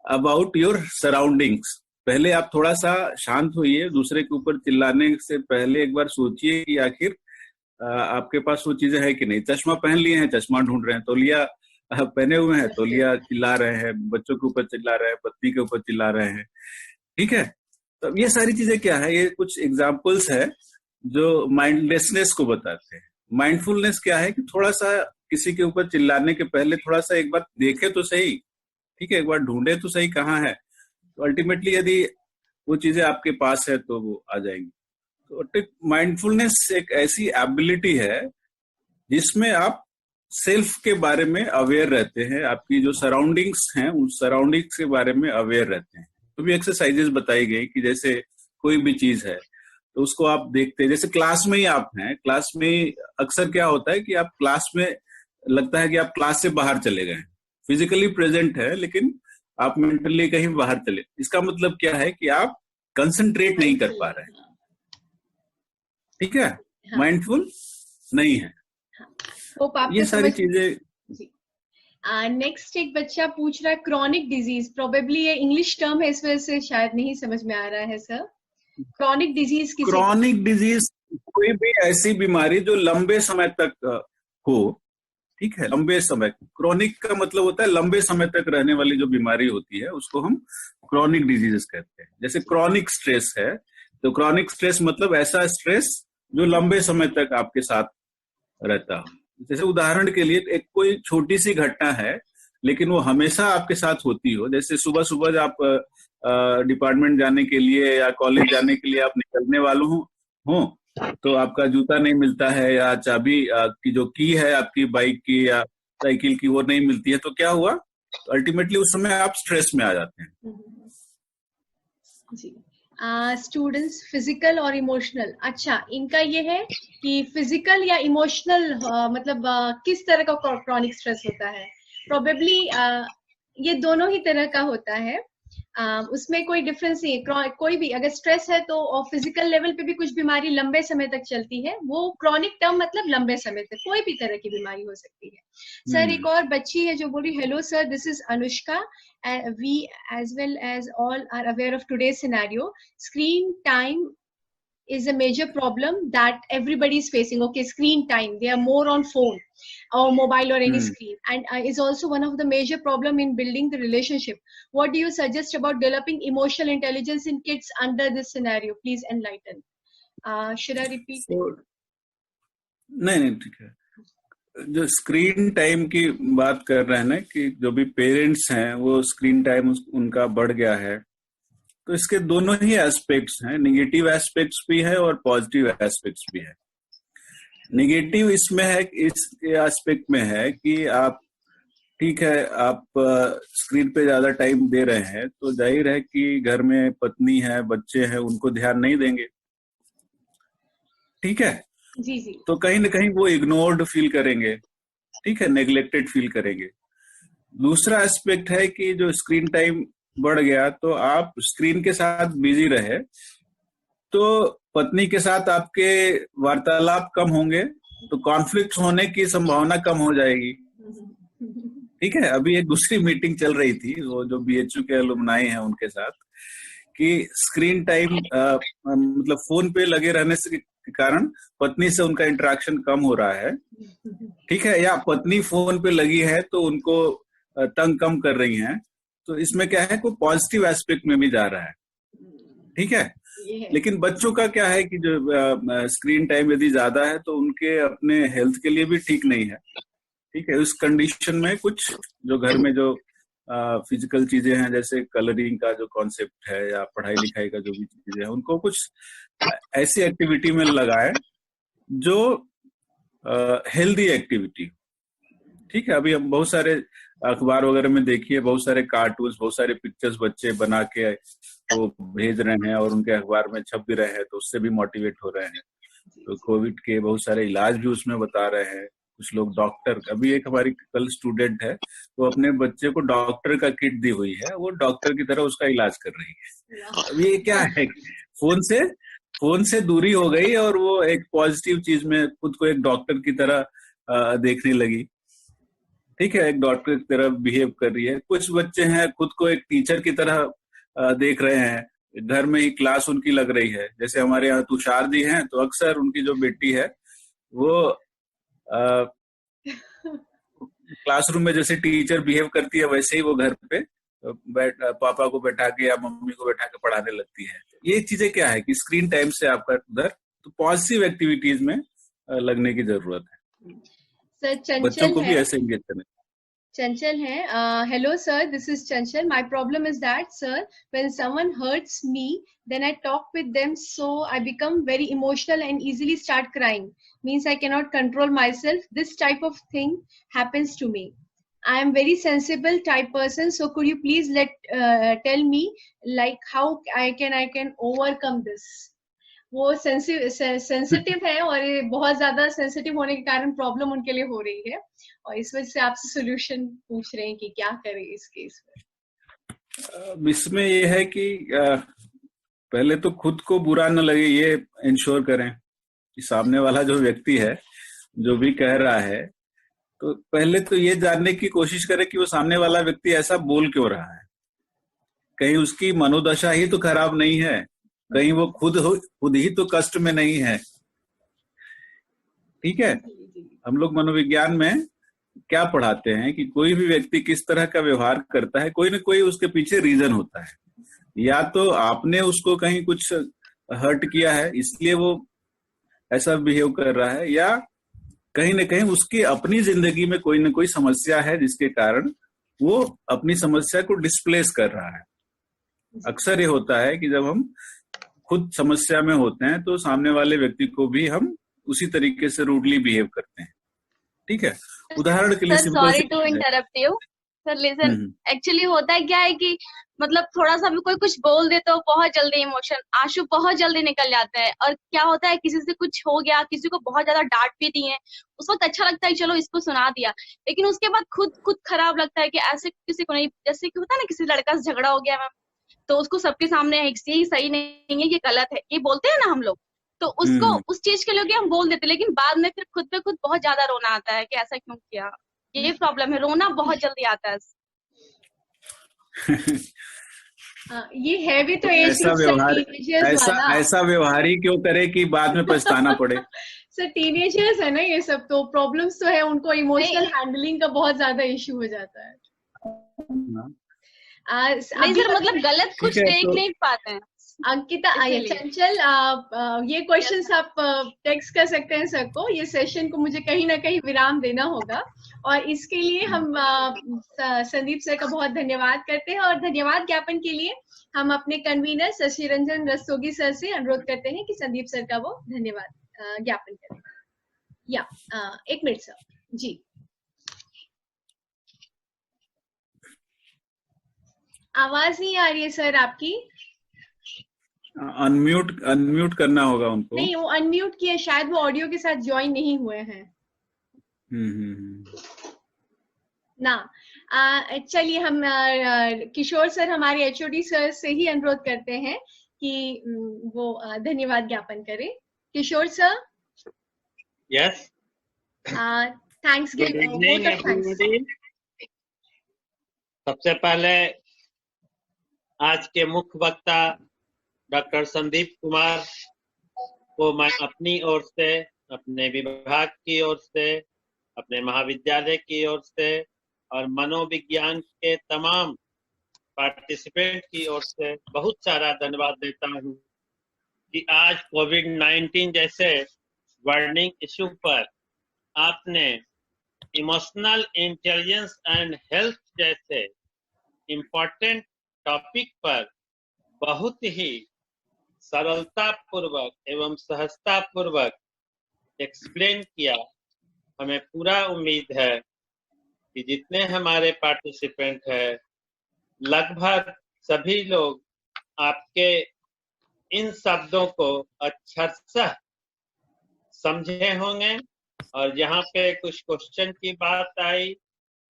about your surroundings. पहले आप थोड़ा सा शांत होइए, दूसरे के ऊपर चिल्लाने से पहले एक बार सोचिए कि आखिर आपके पास वो चीजें है कि नहीं। चश्मा पहन लिए हैं, चश्मा ढूंढ रहे हैं, तौलिया पहने हुए हैं, तौलिया चिल्ला रहे हैं, बच्चों के ऊपर चिल्ला रहे हैं, पत्नी के ऊपर चिल्ला रहे हैं, ठीक है। तो ये सारी चीजें क्या है, ये कुछ एग्जाम्पल्स है जो माइंडलेसनेस को बताते हैं। माइंडफुलनेस क्या है कि थोड़ा सा किसी के ऊपर चिल्लाने के पहले थोड़ा सा एक बार देखे तो सही, ठीक है, एक बार ढूंढे तो सही कहाँ है, तो अल्टीमेटली यदि वो चीजें आपके पास है तो वो आ जाएंगी। तो माइंडफुलनेस एक ऐसी एबिलिटी है जिसमें आप सेल्फ के बारे में अवेयर रहते हैं, आपकी जो सराउंडिंग्स हैं उस सराउंडिंग्स के बारे में अवेयर रहते हैं। तो भी एक्सरसाइजेस बताई गई कि जैसे कोई भी चीज है तो उसको आप देखते हैं, जैसे क्लास में ही आप हैं, क्लास में अक्सर क्या होता है कि आप क्लास में लगता है कि आप क्लास से बाहर चले गए, फिजिकली प्रेजेंट है लेकिन आप मेंटली कहीं बाहर चले, इसका मतलब क्या है कि आप कंसंट्रेट नहीं कर पा रहे हैं, ठीक है, माइंडफुल नहीं है। ये सारी चीजें।
नेक्स्ट एक बच्चा पूछ रहा है क्रॉनिक डिजीज, प्रोबेबली ये इंग्लिश टर्म है इस वजह से शायद नहीं समझ में आ रहा है सर। क्रॉनिक डिजीज किसे?
क्रॉनिक डिजीज कोई भी ऐसी बीमारी जो लंबे समय तक हो, ठीक है, लंबे समय। क्रॉनिक का मतलब होता है लंबे समय तक रहने वाली जो बीमारी होती है उसको हम क्रॉनिक डिजीजेस कहते हैं। जैसे क्रॉनिक स्ट्रेस है, तो क्रॉनिक स्ट्रेस मतलब ऐसा स्ट्रेस जो लंबे समय तक आपके साथ रहता हो। जैसे उदाहरण के लिए एक कोई छोटी सी घटना है लेकिन वो हमेशा आपके साथ होती हो, जैसे सुबह सुबह आप डिपार्टमेंट जाने के लिए या कॉलेज जाने के लिए आप निकलने वाले हो तो आपका जूता नहीं मिलता है या चाबी की जो की है आपकी बाइक की या साइकिल की वो नहीं मिलती है, तो क्या हुआ, तो अल्टीमेटली उस समय आप स्ट्रेस में आ जाते हैं।
जी। स्टूडेंट्स फिजिकल और इमोशनल, अच्छा इनका ये है कि फिजिकल या इमोशनल मतलब किस तरह का क्रॉनिक स्ट्रेस होता है? प्रोबेबली ये दोनों ही तरह का होता है, उसमें कोई डिफरेंस नहीं है। कोई भी अगर स्ट्रेस है तो और फिजिकल लेवल पे भी कुछ बीमारी लंबे समय तक चलती है, वो क्रॉनिक टर्म मतलब लंबे समय तक कोई भी तरह की बीमारी हो सकती है। सर एक और बच्ची है जो बोली, hello sir, this is Anushka, we as well as all are aware of today's scenario. Screen time is a major problem that everybody is facing. Okay, screen time, they are more on phone or mobile or any screen, and is also one of the major problem in building the relationship. What do you suggest about developing emotional intelligence in kids under this scenario? Please enlighten. Should I repeat?
नहीं ठीक है। जो screen time की बात कर रहे हैं ना कि जो भी पेरेंट्स हैं वो स्क्रीन टाइम उनका बढ़ गया है, तो इसके दोनों ही एस्पेक्ट्स हैं, निगेटिव एस्पेक्ट्स भी है और पॉजिटिव एस्पेक्ट्स भी है। निगेटिव इसमें है, इस एस्पेक्ट में है कि आप ठीक है आप स्क्रीन पे ज्यादा टाइम दे रहे हैं तो जाहिर है कि घर में पत्नी है, बच्चे हैं, उनको ध्यान नहीं देंगे, ठीक है,
जी जी,
तो कहीं ना कहीं वो इग्नोर्ड फील करेंगे, ठीक है, नेग्लेक्टेड फील करेंगे। दूसरा एस्पेक्ट है कि जो स्क्रीन टाइम बढ़ गया तो आप स्क्रीन के साथ बिजी रहे तो पत्नी के साथ आपके वार्तालाप कम होंगे, तो कॉन्फ्लिक्ट होने की संभावना कम हो जाएगी, ठीक है। अभी एक दूसरी मीटिंग चल रही थी, वो जो BHU के अलुमनाई हैं उनके साथ, कि स्क्रीन टाइम मतलब फोन पे लगे रहने से के कारण पत्नी से उनका इंटरेक्शन कम हो रहा है, ठीक है, या पत्नी फोन पे लगी है तो उनको तंग कम कर रही हैं, तो इसमें क्या है, कोई पॉजिटिव एस्पेक्ट में भी जा रहा है, ठीक है। लेकिन बच्चों का क्या है कि जो स्क्रीन टाइम यदि ज्यादा है तो उनके अपने हेल्थ के लिए भी ठीक नहीं है, ठीक है। उस कंडीशन में कुछ जो घर में जो फिजिकल चीजें हैं, जैसे कलरिंग का जो कॉन्सेप्ट है या पढ़ाई लिखाई का जो भी चीजें हैं, उनको कुछ ऐसी एक्टिविटी में लगाए जो हेल्दी एक्टिविटी, ठीक है। अभी हम बहुत सारे अखबार वगैरह में देखिए, बहुत सारे कार्टून्स, बहुत सारे पिक्चर्स बच्चे बना के वो भेज रहे हैं और उनके अखबार में छप भी रहे हैं, तो उससे भी मोटिवेट हो रहे हैं। तो कोविड के बहुत सारे इलाज भी उसमें बता रहे हैं। कुछ लोग डॉक्टर, अभी एक हमारी कल स्टूडेंट है वो अपने बच्चे को डॉक्टर का किट दी हुई है, वो डॉक्टर की तरह उसका इलाज कर रही है। अब ये क्या है, फोन से दूरी हो गई और वो एक पॉजिटिव चीज में खुद को एक डॉक्टर की तरह देखने लगी, ठीक है, एक डॉक्टर की तरह बिहेव कर रही है। कुछ बच्चे हैं खुद को एक टीचर की तरह देख रहे हैं, घर में ही क्लास उनकी लग रही है। जैसे हमारे यहाँ तुषार जी हैं, तो अक्सर उनकी जो बेटी है वो क्लासरूम में जैसे टीचर बिहेव करती है वैसे ही वो घर पे पापा को बैठा के या मम्मी को बैठा के पढ़ाने लगती है। ये चीजें क्या है कि स्क्रीन टाइम से आपका उधर, तो पॉजिटिव एक्टिविटीज में लगने की जरूरत है।
सर
बच्चों
चंचल
को भी
है,
ऐसे एंगेज करना।
Chanchal hai. Hello sir, this is Chanchal. My problem is that sir, when someone hurts me, then I talk with them, so I become very emotional and easily start crying. Means I cannot control myself. This type of thing happens to me. I am very sensible type person, so could you please tell me like how I can overcome this? वो sensitive है और ये बहुत ज्यादा sensitive होने के कारण problem उनके लिए हो रही है और इस वजह से आपसे सोल्यूशन पूछ रहे हैं कि क्या करें इस केस में।
इसमें ये है कि पहले तो खुद को बुरा न लगे, ये इंश्योर करें कि सामने वाला जो व्यक्ति है जो भी कह रहा है, तो पहले तो ये जानने की कोशिश करें कि वो सामने वाला व्यक्ति ऐसा बोल क्यों रहा है। कहीं उसकी मनोदशा ही तो खराब नहीं है, कहीं वो खुद ही तो कष्ट में नहीं है। ठीक है, हम लोग मनोविज्ञान में क्या पढ़ाते हैं कि कोई भी व्यक्ति किस तरह का व्यवहार करता है, कोई ना कोई उसके पीछे रीजन होता है। या तो आपने उसको कहीं कुछ हर्ट किया है इसलिए वो ऐसा बिहेव कर रहा है, या कहीं ना कहीं उसकी अपनी जिंदगी में कोई ना कोई समस्या है जिसके कारण वो अपनी समस्या को डिस्प्लेस कर रहा है। अक्सर ये होता है कि जब हम खुद समस्या में होते हैं तो सामने वाले व्यक्ति को भी हम उसी तरीके से रूडली बिहेव करते हैं। ठीक है, उदाहरण के लिए
sorry to interrupt you sir, listen, actually होता है क्या है कि मतलब थोड़ा सा भी कोई कुछ बोल दे तो बहुत जल्दी इमोशन, आंसू बहुत जल्दी निकल जाते हैं। और क्या होता है, किसी से कुछ हो गया, किसी को बहुत ज्यादा डांट भी दी है, उस वक्त अच्छा लगता है चलो इसको सुना दिया, लेकिन उसके बाद खुद खराब लगता है कि ऐसे किसी को नहीं। जैसे कि होता है ना, किसी लड़का से झगड़ा हो गया मैम, तो उसको सबके सामने ये सही नहीं है, ये गलत है, ये बोलते हैं ना हम लोग, तो उसको उस चीज के लिए हम बोल देते, लेकिन बाद में फिर खुद पे खुद बहुत ज्यादा रोना आता है कि ऐसा क्यों किया। ये प्रॉब्लम है, रोना बहुत जल्दी आता है।
ये है भी तो
ऐसा व्यवहार ही क्यों करे कि बाद में पछताना पड़े।
सर टीनेजर्स है ना ये सब, तो प्रॉब्लम्स तो है, उनको इमोशनल हैंडलिंग का बहुत ज्यादा इश्यू हो जाता है।
नहीं सर, मतलब गलत कुछ देख नहीं पाते हैं।
अंकिता, चंचल, ये क्वेश्चंस आप टेक्स्ट कर सकते हैं सर को। ये सेशन को मुझे कहीं ना कहीं विराम देना होगा और इसके लिए हम संदीप सर का बहुत धन्यवाद करते हैं और धन्यवाद ज्ञापन के लिए हम अपने कन्वीनर शशि रंजन रस्तोगी सर से अनुरोध करते हैं कि संदीप सर का वो धन्यवाद ज्ञापन करें। या 1 मिनट सर जी। आवाज नहीं आ रही है सर आपकी।
अनम्यूट करना होगा उनको।
नहीं, वो अनम्यूट किए, शायद वो ऑडियो के साथ ज्वाइन नहीं हुए हैं ना। चलिए हम किशोर सर, हमारे HOD सर से ही अनुरोध करते हैं कि वो धन्यवाद ज्ञापन करें। किशोर सर।
Yes,
thanks.
सबसे पहले आज के मुख्य वक्ता डॉक्टर संदीप कुमार को मैं अपनी ओर से, अपने विभाग की ओर से, अपने महाविद्यालय की ओर से और मनोविज्ञान के तमाम पार्टिसिपेंट की ओर से बहुत सारा धन्यवाद देता हूं कि आज कोविड-19 जैसे वार्निंग इश्यू पर आपने इमोशनल इंटेलिजेंस एंड हेल्थ जैसे इम्पोर्टेंट टॉपिक पर बहुत ही सरलता पूर्वक एवं सहजता पूर्वक एक्सप्लेन किया। हमें पूरा उम्मीद है कि जितने हमारे पार्टिसिपेंट हैं लगभग सभी लोग आपके इन शब्दों को अच्छे समझे होंगे और यहाँ पे कुछ क्वेश्चन की बात आई,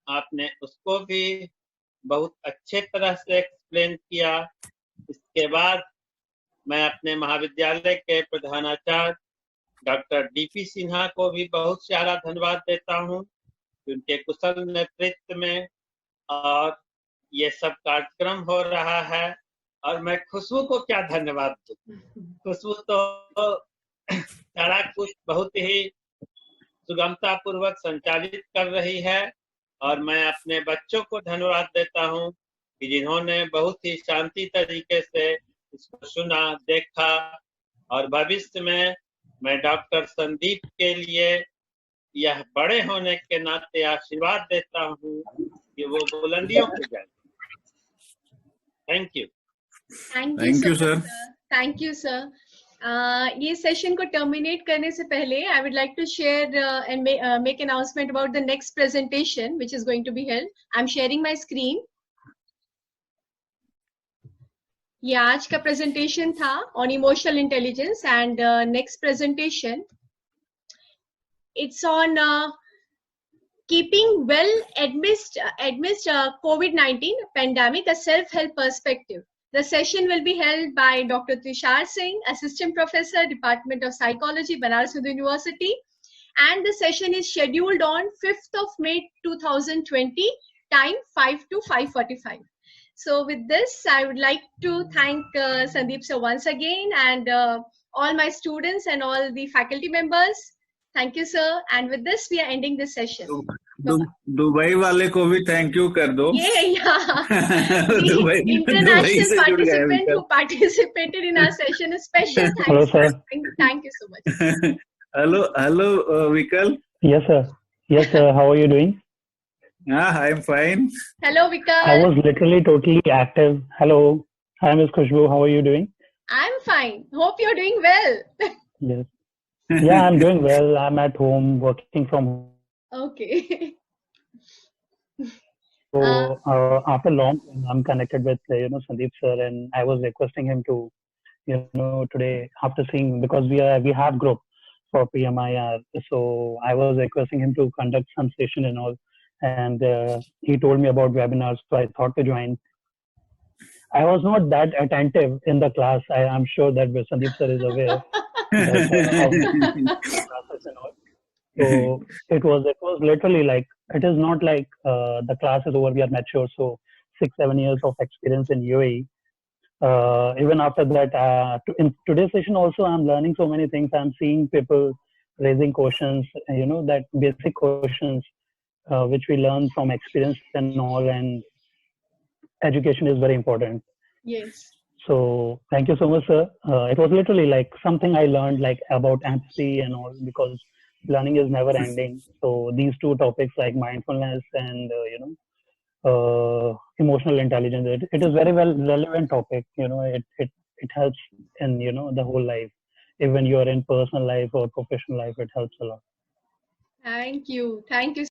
आपने उसको भी बहुत अच्छे तरह से एक्सप्लेन किया। इसके बाद मैं अपने महाविद्यालय के प्रधानाचार्य डॉक्टर DP सिन्हा को भी बहुत सारा धन्यवाद देता हूं, उनके कुशल नेतृत्व में और ये सब कार्यक्रम हो रहा है। और मैं खुशबू को क्या धन्यवाद दूं, खुशबू तो सारा कुछ बहुत ही सुगमता पूर्वक संचालित कर रही है। और मैं अपने बच्चों को धन्यवाद देता हूं कि जिन्होंने बहुत ही शांति तरीके से इसको सुना, देखा और भविष्य में मैं डॉक्टर संदीप के लिए यह बड़े होने के नाते आशीर्वाद देता हूँ कि वो बुलंदियों पे जाए। Thank you.
Thank you, sir.
Thank you sir. ये सेशन को टर्मिनेट करने से पहले I would like to share and make announcement about the next presentation which is going to be held. I am sharing my screen. ये आज का presentation था on emotional intelligence and next presentation it's on keeping well amidst COVID-19 pandemic, a self-help perspective. The session will be held by Dr. Tushar Singh, Assistant Professor, Department of Psychology, Banaras Hindu University. And the session is scheduled on 5th of May 2020, time 5 to 5:45. So with this, I would like to thank Sandeep sir once again and all my students and all the faculty members. Thank you, sir. And with this, we are ending this session.
Dubai वाले को भी thank you कर दो।
The international participant who participated in our session, a special thanks.
Hello, sir.
Thank you so much.
Hello, Vikal.
Yes, sir. Yes, sir. How are you doing?
I am fine.
Hello, Vikal.
I was literally totally active. Hello. Hi, Ms. Khushbu. How are you doing?
I'm fine. Hope you're doing well.
Yes. Yeah, I'm doing well. I'm at home working from home.
Okay.
So after long, I'm connected with Sandeep sir, and I was requesting him to today after seeing, because we have group for PMIR, so I was requesting him to conduct some session and all, and he told me about webinars, so I thought to join. I was not that attentive in the class. I'm sure that Sandeep sir is aware. So it was literally like, it is not like the class is over, we are mature, so 6-7 years of experience in UAE. Even after that, in today's session also, I'm learning so many things. I'm seeing people raising questions, that basic questions which we learn from experience and all, and education is very important.
Yes.
So thank you so much, sir. It was literally like something I learned, like about empathy and all, because learning is never ending. So these two topics, like mindfulness and emotional intelligence, it is very well relevant topic. It helps in the whole life. Even you are in personal life or professional life, it helps a lot.
Thank you.